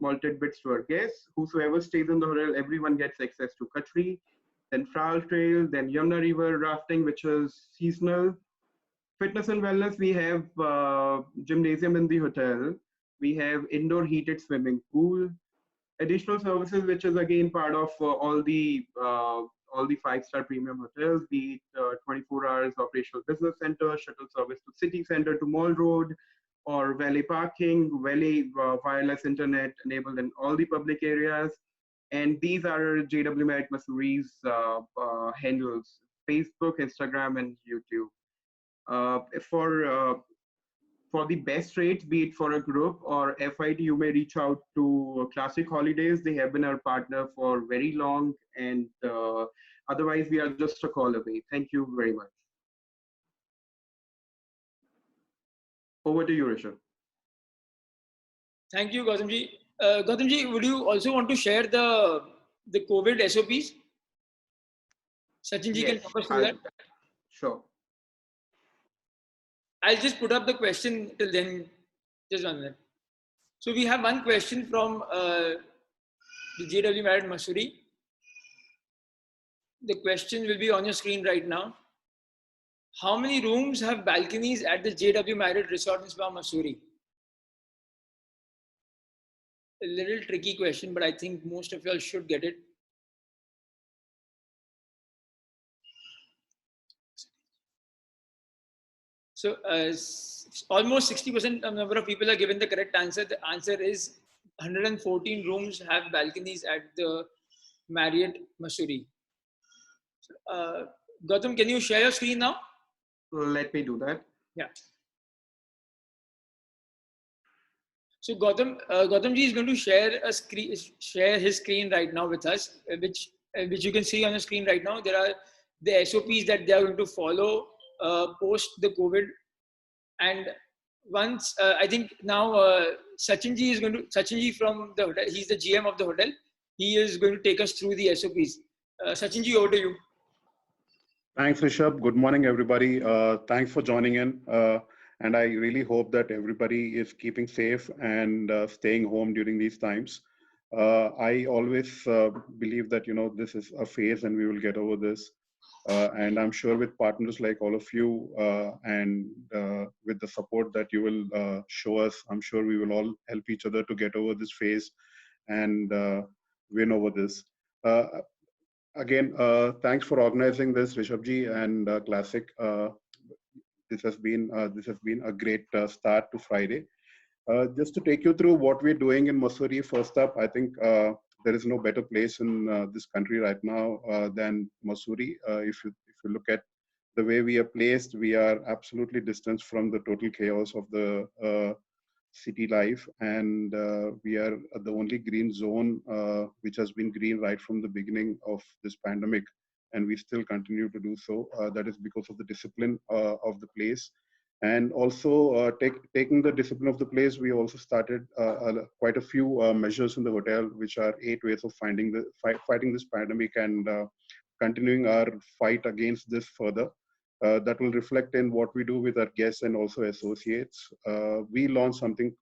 malted bits to our guests. Whosoever stays in the hotel, everyone gets access to kachri. Then Fral Trail, then Yamuna River rafting, which is seasonal. Fitness and wellness, we have gymnasium in the hotel. We have indoor heated swimming pool. Additional services, which is again part of all the five-star premium hotels, be it 24 hours operational business center, shuttle service to city center to Mall Road, or valet parking, valet wireless internet enabled in all the public areas. And these are JW Marriott Mussoorie's handles: Facebook, Instagram, and YouTube. For the best rates, be it for a group or FIT, you may reach out to Classic Holidays. They have been our partner for very long, and otherwise we are just a call away. Thank you very much. Over to you, Rishabh. Thank you, Gautamji. Gautamji, would you also want to share the COVID SOPs? Sachinji can talk us through that. Sure. I'll just put up the question till then, just 1 minute. So we have one question from the JW Marriott Mussoorie. The question will be on your screen right now. How many rooms have balconies at the JW Marriott Resort and Spa Mussoorie? A little tricky question, but I think most of y'all should get it. So almost 60% of number of people are given the correct answer. The answer is 114 rooms have balconies at the Marriott Mussoorie. Gautam, can you share your screen now? Let me do that. Yeah. So Gautamji is going to share his screen right now with us, which you can see on the screen right now. There are the SOPs that they are going to follow post the COVID, and once I think now Sachinji from the hotel, he's the GM of the hotel. He is going to take us through the SOPs. Sachinji, over to you. Thanks, Rishabh. Good morning, everybody. Thanks for joining in. And I really hope that everybody is keeping safe and staying home during these times. I always believe that, this is a phase and we will get over this. And I'm sure with partners like all of you and with the support that you will show us, I'm sure we will all help each other to get over this phase and win over this. Again, thanks for organizing this, Rishabhji and Classic. This has been a great start to Friday. Just to take you through what we're doing in Mussoorie. First up, I think there is no better place in this country right now than Mussoorie. If you look at the way we are placed, we are absolutely distanced from the total chaos of the city life, and we are the only green zone which has been green right from the beginning of this pandemic, and we still continue to do so. That is because of the discipline of the place. And also taking the discipline of the place, we also started quite a few measures in the hotel, which are 8 ways of fighting this pandemic and continuing our fight against this further. That will reflect in what we do with our guests and also associates. We launched something,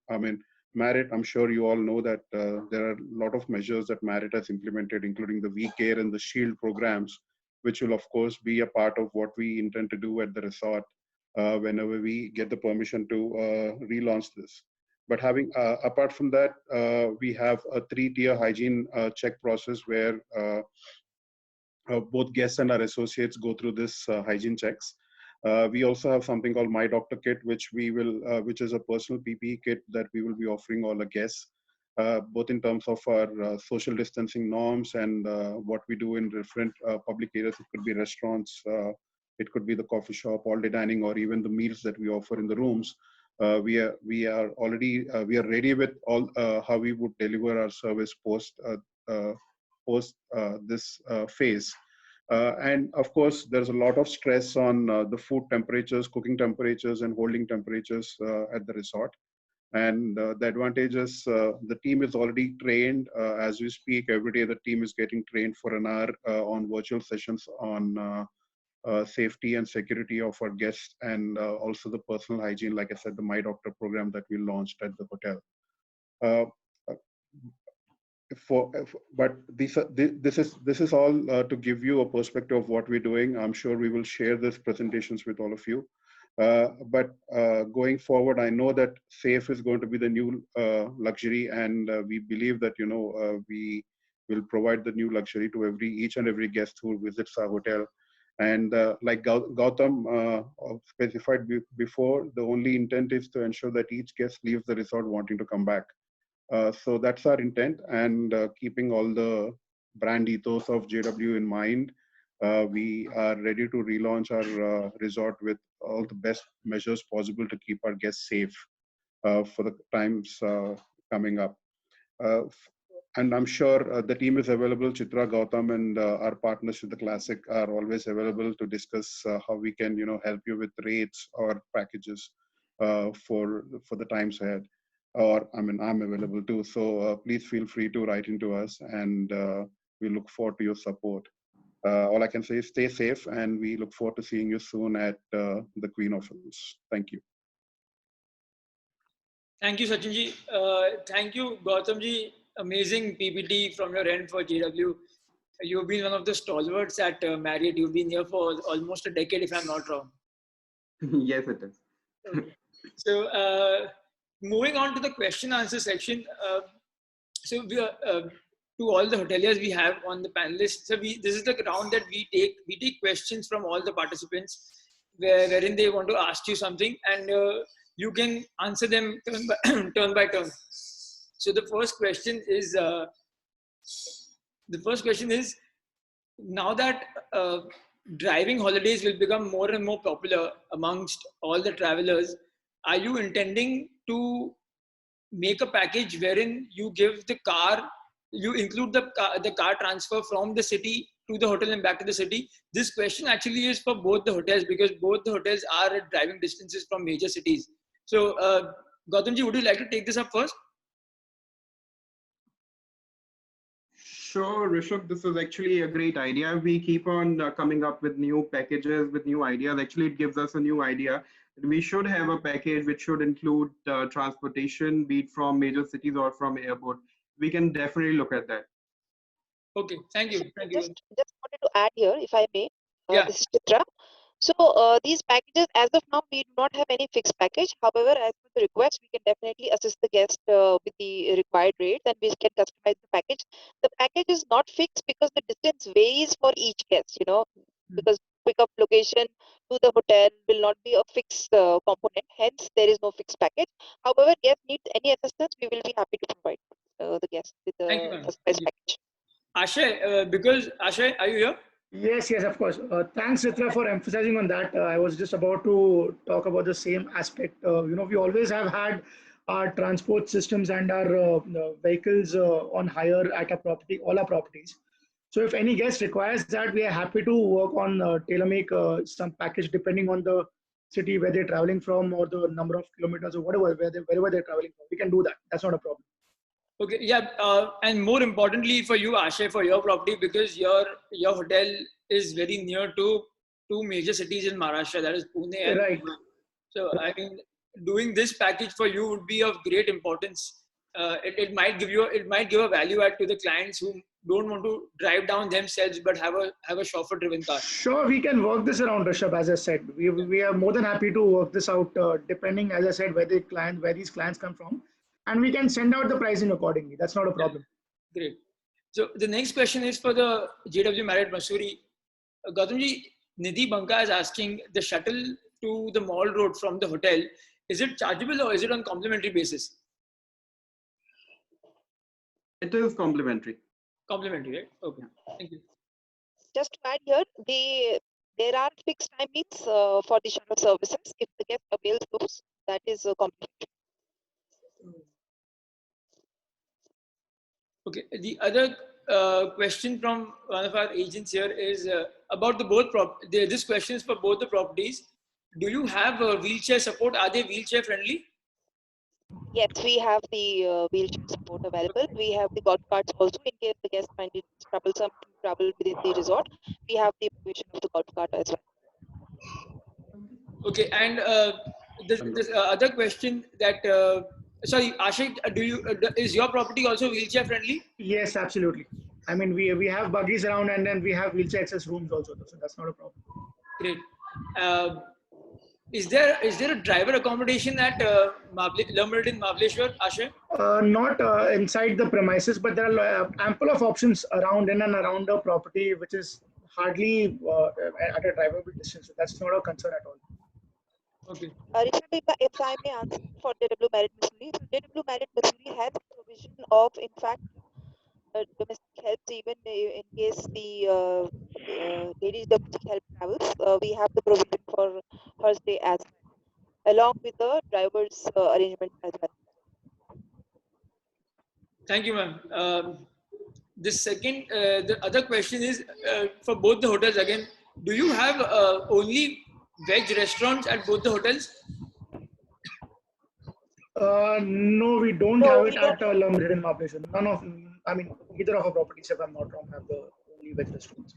Marriott, I'm sure you all know that there are a lot of measures that Marriott has implemented, including the V-Care and the Shield programs, which will of course be a part of what we intend to do at the resort whenever we get the permission to relaunch this. But apart from that, we have a 3-tier hygiene check process where both guests and our associates go through this hygiene checks. We also have something called My Doctor Kit, which is a personal PPE kit that we will be offering all the guests. both in terms of our social distancing norms and what we do in different public areas. It could be restaurants, it could be the coffee shop, all-day dining, or even the meals that we offer in the rooms. We are ready with all how we would deliver our service post this phase. And of course, there's a lot of stress on the food temperatures, cooking temperatures, and holding temperatures at the resort. And the advantage is the team is already trained. As we speak, every day the team is getting trained for an hour on virtual sessions on safety and security of our guests, and also the personal hygiene, like I said, the My Doctor program that we launched at the hotel. But this is all to give you a perspective of what we're doing. I'm sure we will share these presentations with all of you. But going forward, I know that safe is going to be the new luxury, and we believe that we will provide the new luxury to each and every guest who visits our hotel. And like Gautam specified before, the only intent is to ensure that each guest leaves the resort wanting to come back. So that's our intent, and keeping all the brand ethos of JW in mind, we are ready to relaunch our resort with all the best measures possible to keep our guests safe for the times coming up. And I'm sure the team is available. Chitra, Gautam, and our partners with the Classic are always available to discuss how we can, help you with rates or packages for the times ahead. Or I'm available too. So please feel free to write into us, and we look forward to your support. All I can say is stay safe, and we look forward to seeing you soon at the Queen Office. Thank you. Thank you, Sachinji. Thank you, Gautamji. Amazing PPT from your end for JW. You've been one of the stalwarts at Marriott. You've been here for almost a decade, if I'm not wrong. Yes, it is. Okay. So moving on to the question answer section. So we are, to all the hoteliers we have on the panelists. So this is the round that we take questions from all the participants wherein they want to ask you something, and you can answer them turn by turn. So the first question is now that driving holidays will become more and more popular amongst all the travelers, are you intending to make a package wherein you give the car, you include the car transfer from the city to the hotel and back to the city? This question actually is for both the hotels, because both the hotels are at driving distances from major cities. So Gautamji, would you like to take this up first? Sure, Rishabh, this is actually a great idea. We keep on coming up with new packages, with new ideas. Actually, it gives us a new idea. We should have a package which should include transportation, be it from major cities or from airport. We can definitely look at that. Okay, thank you. Thank you. Just wanted to add here, if I may. Yeah. This is Chitra. So these packages, as of now, we do not have any fixed package. However, as per the request, we can definitely assist the guest with the required rates, and we can customize the package. The package is not fixed because the distance varies for each guest, because pickup location to the hotel will not be a fixed component. Hence, there is no fixed package. However, guest needs any assistance, we will be happy to provide the guest with the customized package. Ashay, because Ashay, are you here? Yes, of course. Thanks, Chitra, for emphasizing on that. I was just about to talk about the same aspect. We always have had our transport systems and our vehicles on hire at our property, all our properties. So if any guest requires that, we are happy to work on tailor-make some package depending on the city where they're traveling from, or the number of kilometers, or whatever, wherever they're traveling from. We can do that. That's not a problem. Okay, yeah, and more importantly for you, Ashay, for your property, because your hotel is very near to two major cities in Maharashtra, that is Pune and right. So I mean, doing this package for you would be of great importance. It might give a value add to the clients who don't want to drive down themselves but have a chauffeur-driven car. Sure, we can work this around, Rishabh. As I said, we are more than happy to work this out, depending, as I said, where these clients come from. And we can send out the pricing accordingly. That's not a problem. Great. So the next question is for the JW Marriott Mussoorie. Gautamji, Nidhi Banka is asking, the shuttle to the Mall Road from the hotel, is it chargeable or is it on complimentary basis? It is complimentary. Complimentary, right? Okay. Thank you. Just to add here, there are fixed timings for the shuttle services. If the guest avails those, that is complimentary. Okay. The other question from one of our agents here is about the both this question is for both the properties. Do you have wheelchair support? Are they wheelchair friendly? Yes, we have the wheelchair support available. We have the golf carts also in case the guest finds it troublesome to travel within the resort. We have the provision of the golf cart as well. Okay, and this other question that sorry, Ashik, is your property also wheelchair friendly? Yes, absolutely. I mean, we have buggies around, and then we have wheelchair access rooms also, so that's not a problem. Great. Is there a driver accommodation at Meridien Mahabaleshwar, Ashik? Not inside the premises, but there are ample of options around in and around the property, which is hardly at a drivable distance. So that's not a concern at all. Okay. If I may answer for JW Marriott Mussoorie, so JW Marriott Mussoorie has provision of, in fact, domestic helps even in case the ladies domestic help travels. We have the provision for her stay as well, along with the driver's arrangement as well. Thank you, ma'am. The other question is for both the hotels again. Do you have only veg restaurants at both the hotels? No, we don't have it at Meridien Mahabaleshwar. Either of our properties, if I'm not wrong, have the only veg restaurants.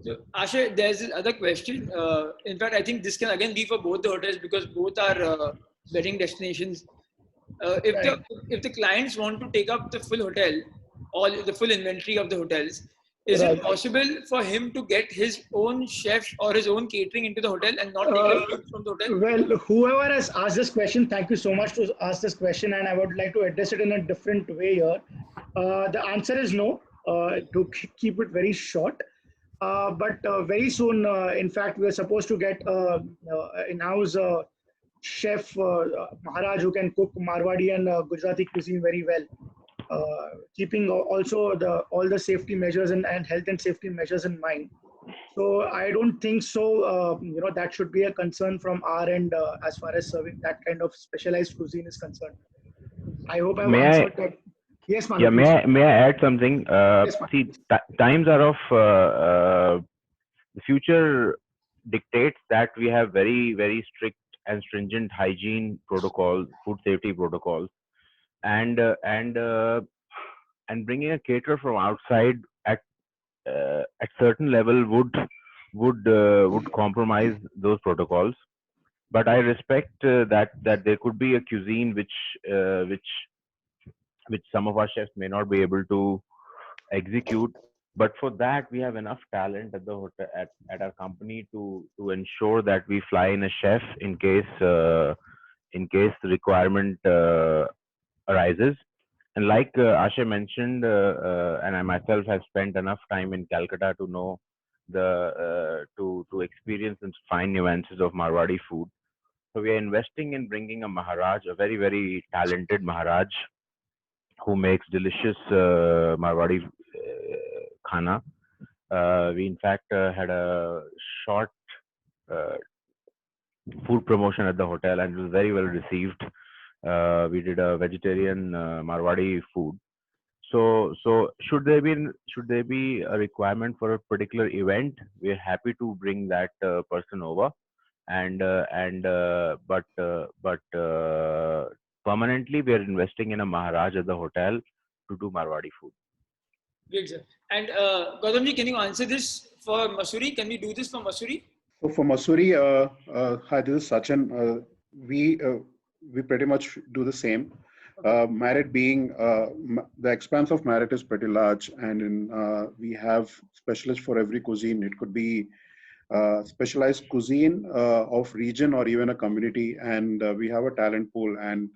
So, Asha, there's this other question. In fact, I think this can again be for both the hotels because both are wedding destinations. If the clients want to take up the full hotel, or the full inventory of the hotels, is it possible for him to get his own chef or his own catering into the hotel and not take it from the hotel? Well, whoever has asked this question, thank you so much to ask this question, and I would like to address it in a different way here. The answer is no, to keep it very short. But very soon, in fact, we're supposed to get in-house chef Maharaj who can cook Marwadi and Gujarati cuisine very well. Keeping also all the safety measures and health and safety measures in mind. So I don't think so. That should be a concern from our end as far as serving that kind of specialized cuisine is concerned. I hope I've answered that. Yes, Manu, yeah. May I add something? Yes, see, times are of the future dictates that we have very strict and stringent hygiene protocols, food safety protocols, and bringing a caterer from outside at certain level would compromise those protocols. But I respect that there could be a cuisine which some of our chefs may not be able to execute. But for that, we have enough talent at the hotel, at our company to ensure that we fly in a chef in case the requirement arises. And like Asha mentioned, and I myself have spent enough time in Calcutta to know to experience and fine nuances of Marwadi food. So we are investing in bringing a Maharaj, a very talented Maharaj, who makes delicious Marwadi khana. We in fact had a short food promotion at the hotel, and it was very well received. We did a vegetarian Marwadi food. So should there be a requirement for a particular event, we're happy to bring that person over, but permanently we are investing in a Maharaj at the hotel to do Marwadi food. Great, sir. And Gautamji, can you answer this for Mussoorie? Can we do this for Mussoorie? So for Mussoorie, hi, this is Sachin. We pretty much do the same. Marriott being the expanse of Marriott is pretty large, and we have specialists for every cuisine. It could be specialized cuisine of region or even a community, and we have a talent pool. And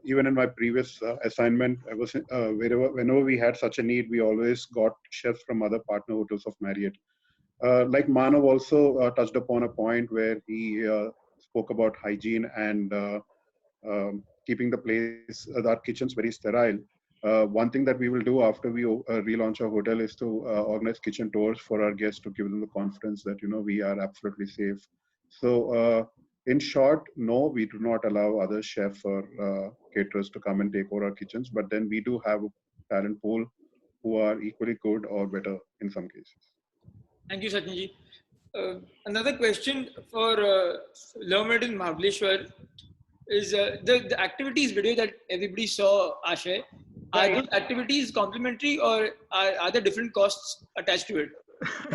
even in my previous assignment, I was whenever we had such a need, we always got chefs from other partner hotels of Marriott. Like Manav also touched upon a point where he spoke about hygiene and keeping the place, our kitchens very sterile. One thing that we will do after we relaunch our hotel is to organize kitchen tours for our guests to give them the confidence that we are absolutely safe. So in short, no, we do not allow other chefs or caterers to come and take over our kitchens, but then we do have a talent pool who are equally good or better in some cases. Thank you, Sachinji. Another question for Meridien Mahabaleshwar is the activities video that everybody saw, Ashay. Are those activities complimentary or are there different costs attached to it?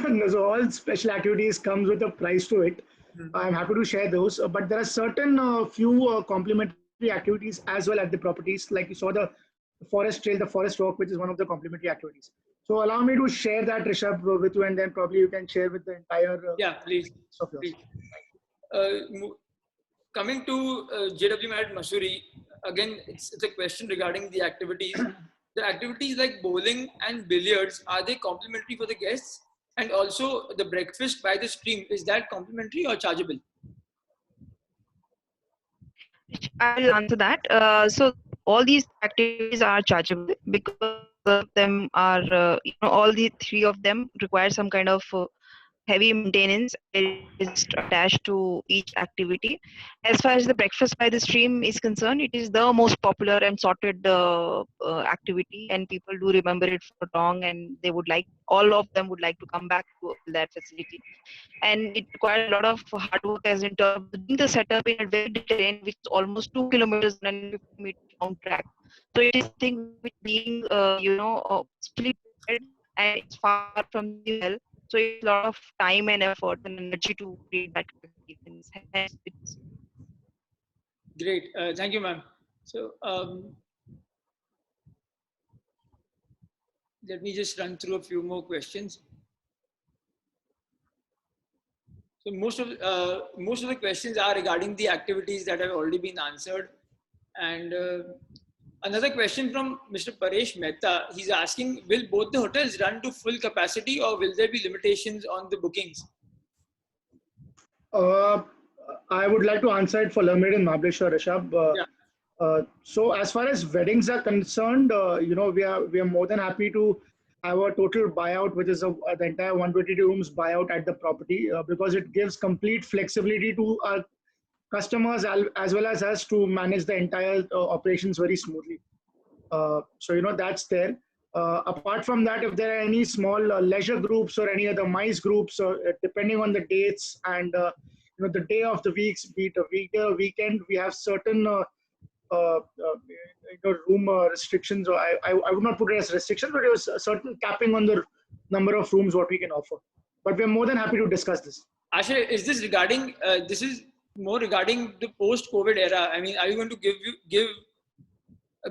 No, so all special activities comes with a price to it. I'm happy to share those, but there are certain few complimentary activities as well at the properties. Like you saw the forest trail, the forest walk, which is one of the complimentary activities. So allow me to share that, Rishabh, with you, and then probably you can share with the entire please. Of yours. Coming to JW Marriott Mussoorie, again, it's a question regarding the activities. The activities like bowling and billiards, are they complimentary for the guests? And also the breakfast by the stream, is that complimentary or chargeable? I will answer that. So all these activities are chargeable because them are, all the three of them require some kind of heavy maintenance is attached to each activity. As far as the breakfast by the stream is concerned, it is the most popular and sorted activity, and people do remember it for long, and all of them would like to come back to that facility. And it requires a lot of hard work as in terms of doing the setup in a very terrain, which is almost 2 kilometers and 50 meters long track. So it is something which being, fully prepared, and it's far from the well. So it's a lot of time and effort and energy to create that experience. Hence, it's great. Thank you, ma'am. So let me just run through a few more questions. So most of the questions are regarding the activities that have already been answered. And another question from Mr. Paresh Mehta. He's asking, will both the hotels run to full capacity or will there be limitations on the bookings? I would like to answer it for Meridien Mahabaleshwar, Rishabh. So as far as weddings are concerned, we are more than happy to have a total buyout, which is the entire 122 rooms buyout at the property, because it gives complete flexibility to our customers as well as us to manage the entire operations very smoothly. So that's there. Apart from that, if there are any small leisure groups or any other MICE groups, depending on the dates and the day of the weeks, be it a weekday or weekend, we have certain room restrictions. Or I would not put it as restrictions, but it was a certain capping on the number of rooms what we can offer. But we're more than happy to discuss this. Ashay, is this regarding? This is more regarding the post-COVID era. I mean, are you going to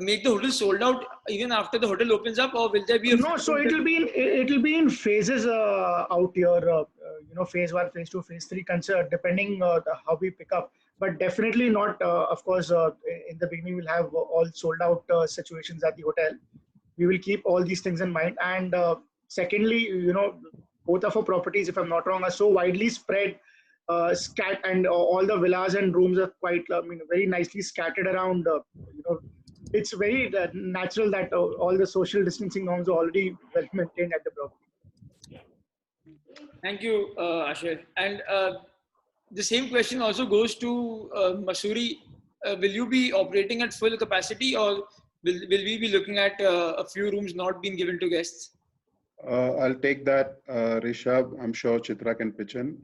make the hotel sold out even after the hotel opens up, or will there be no? So it'll be in phases out here. Phase 1, phase 2, phase 3, depending how we pick up. But definitely not. Of course, in the beginning we'll have all sold out situations at the hotel. We will keep all these things in mind. And secondly, both of our properties, if I'm not wrong, are so widely spread, and all the villas and rooms are quite, very nicely scattered around. It's very natural that all the social distancing norms are already well maintained at the property. Thank you, Ashay. And the same question also goes to Mussoorie. Will you be operating at full capacity, or will we be looking at a few rooms not being given to guests? I'll take that, Rishabh. I'm sure Chitra can pitch in.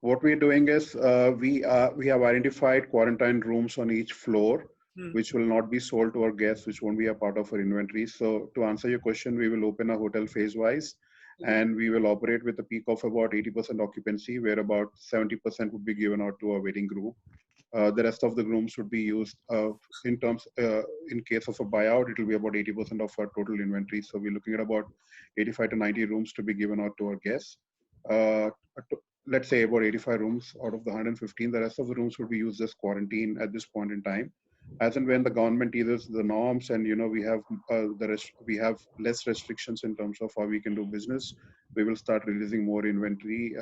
What we're doing is we have identified quarantine rooms on each floor, which will not be sold to our guests, which won't be a part of our inventory. So to answer your question, we will open a hotel phase-wise, and we will operate with a peak of about 80% occupancy, where about 70% would be given out to our wedding group. The rest of the rooms would be used in case of a buyout, it will be about 80% of our total inventory. So we're looking at about 85 to 90 rooms to be given out to our guests. Let's say about 85 rooms out of the 115. The rest of the rooms would be used as quarantine at this point in time. As and when the government eases the norms and we have less restrictions in terms of how we can do business, we will start releasing more inventory,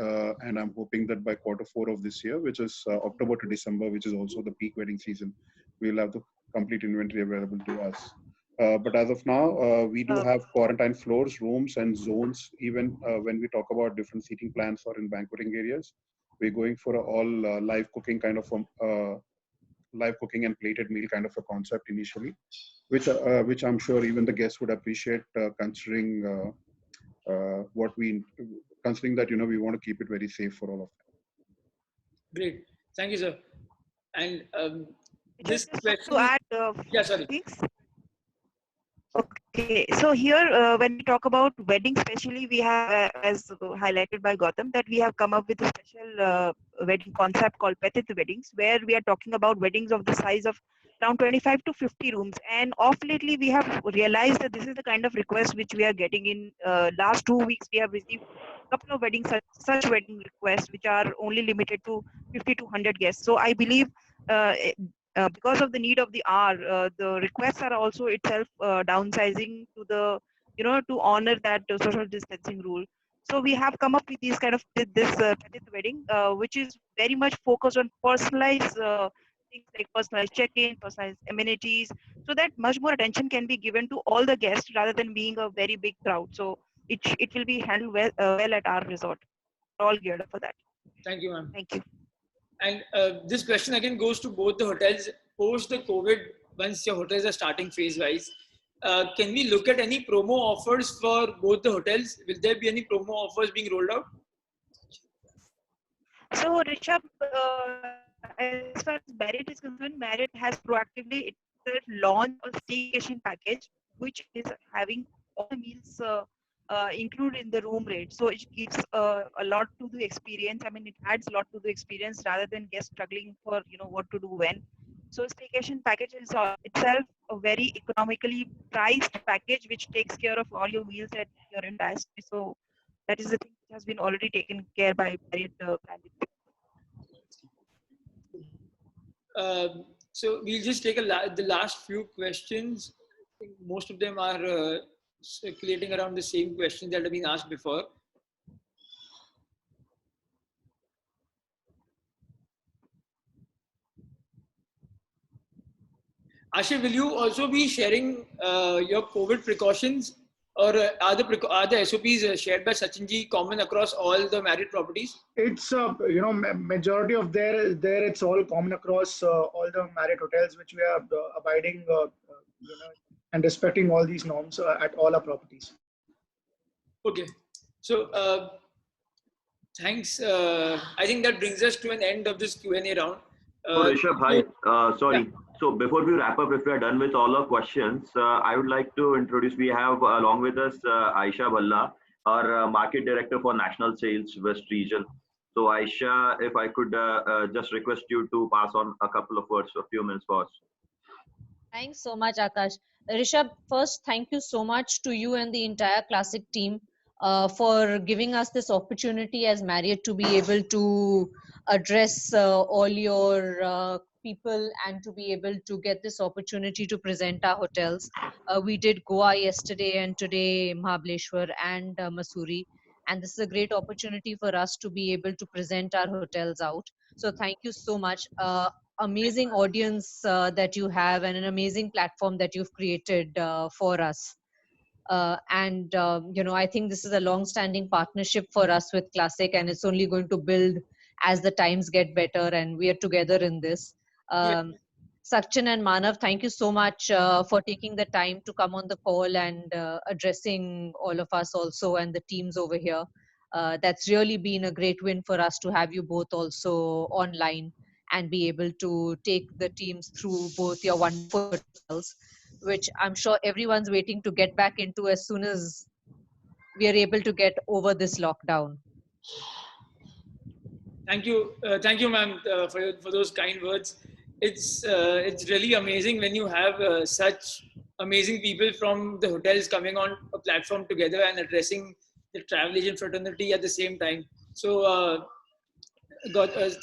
and I'm hoping that by Q4 of this year, which is October to December, which is also the peak wedding season, we'll have the complete inventory available to us. But as of now, we do have quarantine floors, rooms, and zones. Even when we talk about different seating plans or in banqueting areas, we're going for all live cooking kind of live cooking and plated meal kind of a concept initially, which I'm sure even the guests would appreciate, considering considering that we want to keep it very safe for all of them. Great, thank you, sir. And this question, to add yeah, sorry. things. Okay, so here when we talk about weddings, especially we have, as highlighted by Gautam, that we have come up with a special wedding concept called Petit Weddings, where we are talking about weddings of the size of around 25 to 50 rooms. And off lately, we have realized that this is the kind of request which we are getting in. Last 2 weeks, we have received a couple of weddings, such wedding requests, which are only limited to 50 to 100 guests. So I believe because of the need of the hour, the requests are also itself downsizing to the, to honor that social distancing rule. So we have come up with these kind of this Petit wedding, which is very much focused on personalized things like personalized check-in, personalized amenities, so that much more attention can be given to all the guests rather than being a very big crowd. So it will be handled well at our resort. We're all geared up for that. Thank you, ma'am. Thank you. And this question again goes to both the hotels post the COVID. Once your hotels are starting phase-wise, can we look at any promo offers for both the hotels? Will there be any promo offers being rolled out? So, Rishabh, as far as Marriott is concerned, Marriott has proactively itself launched a staycation package, which is having all the meals included in the room rate. So it gives a lot to the experience. I mean, it adds a lot to the experience rather than guests struggling for what to do when. So staycation package is itself a very economically priced package, which takes care of all your meals at your entire stay. So that is the thing which has been already taken care by Marriott. So we'll just take the last few questions. I think most of them are circulating around the same questions that have been asked before. Ashif, will you also be sharing your COVID precautions, or are the SOPs shared by Sachinji common across all the Marriott properties? It's majority of there it's all common across all the Marriott hotels, which we are abiding and respecting all these norms at all our properties. Okay, so thanks. I think that brings us to an end of this Q&A round. So Rishabh, hi. Sorry. Yeah. So before we wrap up, if we are done with all our questions, I would like to introduce, we have along with us Aisha Bhalla, our Market Director for National Sales West Region. So Aisha, if I could just request you to pass on a couple of words, a few minutes for us. Thanks so much, Akash. Rishabh, first, thank you so much to you and the entire Classic team for giving us this opportunity as Marriott to be able to address all your people and to be able to get this opportunity to present our hotels. We did Goa yesterday and today Mahabaleshwar and Mussoorie, and this is a great opportunity for us to be able to present our hotels out. So thank you so much. Amazing audience that you have and an amazing platform that you've created for us. I think this is a long-standing partnership for us with Classic, and it's only going to build as the times get better, and we are together in this. Sachin and Manav, thank you so much for taking the time to come on the call and addressing all of us also and the teams over here. That's really been a great win for us to have you both also online and be able to take the teams through both your wonderful hotels, which I'm sure everyone's waiting to get back into as soon as we are able to get over this lockdown. Thank you, ma'am, for those kind words. It's really amazing when you have such amazing people from the hotels coming on a platform together and addressing the travel agent fraternity at the same time. So,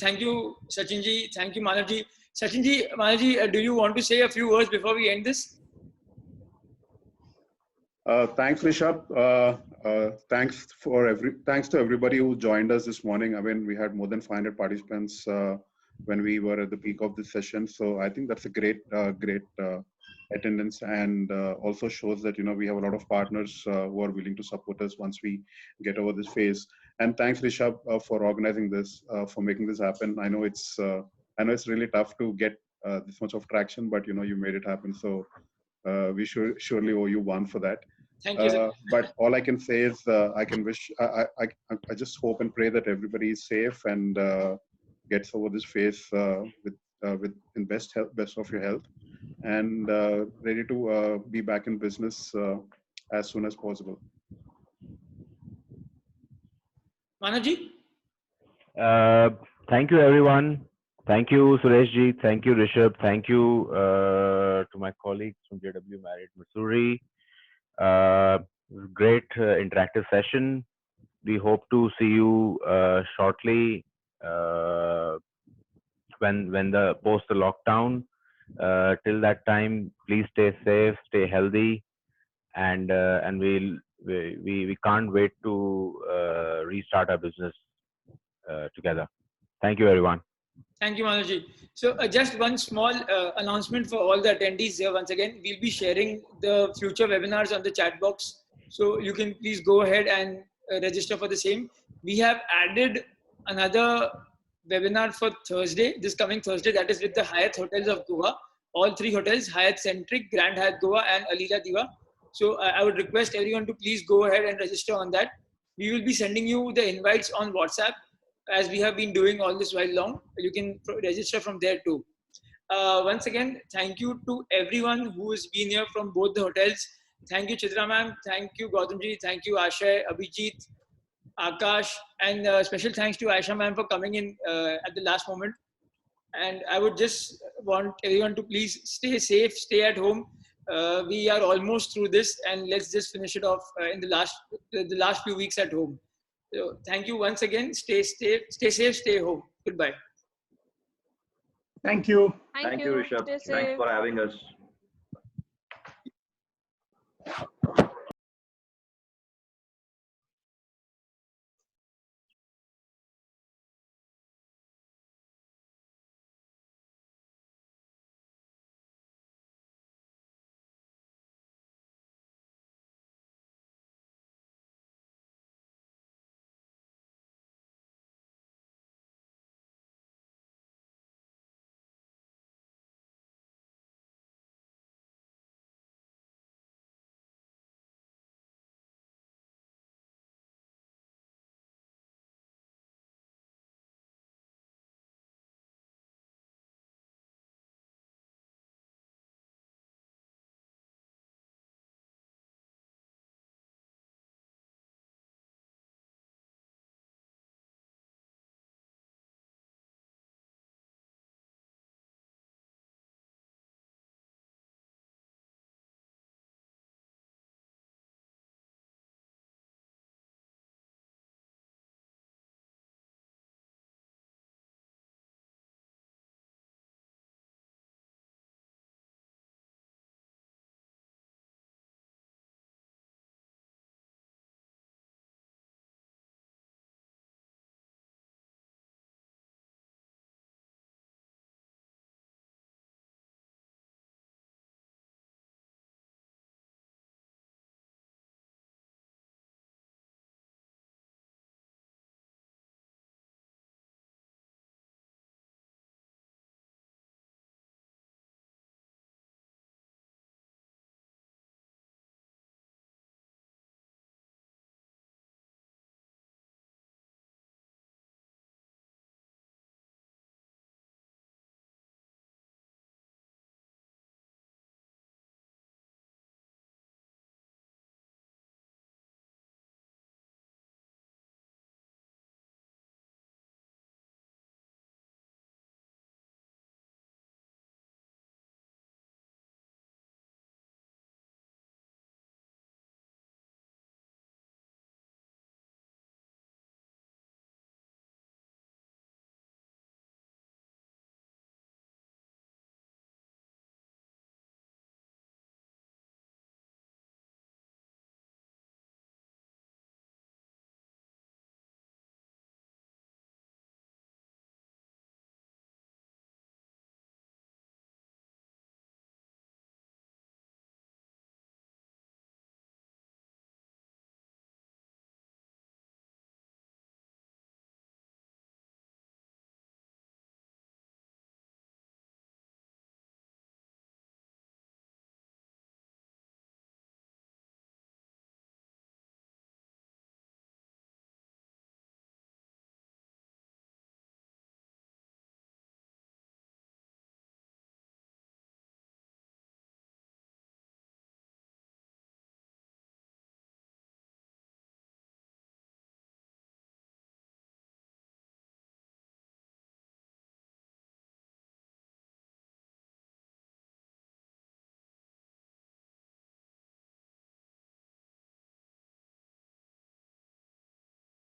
thank you, Sachinji. Thank you, Manavji. Sachinji, Manavji, do you want to say a few words before we end this? Thanks, Rishabh. Thanks to everybody who joined us this morning. I mean, we had more than 500 participants when we were at the peak of this session. So I think that's a great attendance, and also shows that we have a lot of partners who are willing to support us once we get over this phase. And thanks, Rishabh, for organizing this, for making this happen. I know it's really tough to get this much of traction, but you made it happen. So we surely owe you one for that. Thank you. But all I can say is I can wish, I just hope and pray that everybody is safe and gets over this phase with in best of your health, and ready to be back in business as soon as possible. Manojji? Thank you, everyone. Thank you, Sureshji. Thank you, Rishabh. Thank you to my colleagues from JW Marriott Mussoorie. Great interactive session. We hope to see you shortly when the post the lockdown. Till that time, please stay safe, stay healthy, and we can't wait to restart our business together. Thank you, everyone. Thank you, Manojji. So just one small announcement for all the attendees here. Once again, we'll be sharing the future webinars on the chat box. So you can please go ahead and register for the same. We have added another webinar for Thursday, this coming Thursday, that is with the Hyatt Hotels of Goa. All three hotels, Hyatt Centric, Grand Hyatt Goa and Alila Diva. So I would request everyone to please go ahead and register on that. We will be sending you the invites on WhatsApp, as we have been doing all this while long. You can register from there too. Once again, thank you to everyone who has been here from both the hotels. Thank you, Chitra ma'am. Thank you, Gautamji. Thank you, Ashay, Abhijit, Akash, and special thanks to Aisha ma'am for coming in at the last moment. And I would just want everyone to please stay safe, stay at home. We are almost through this, and let's just finish it off in the last few weeks at home. So thank you once again. Stay safe, stay home. Goodbye. Thank you. Thank you, Rishabh. Thanks for having us.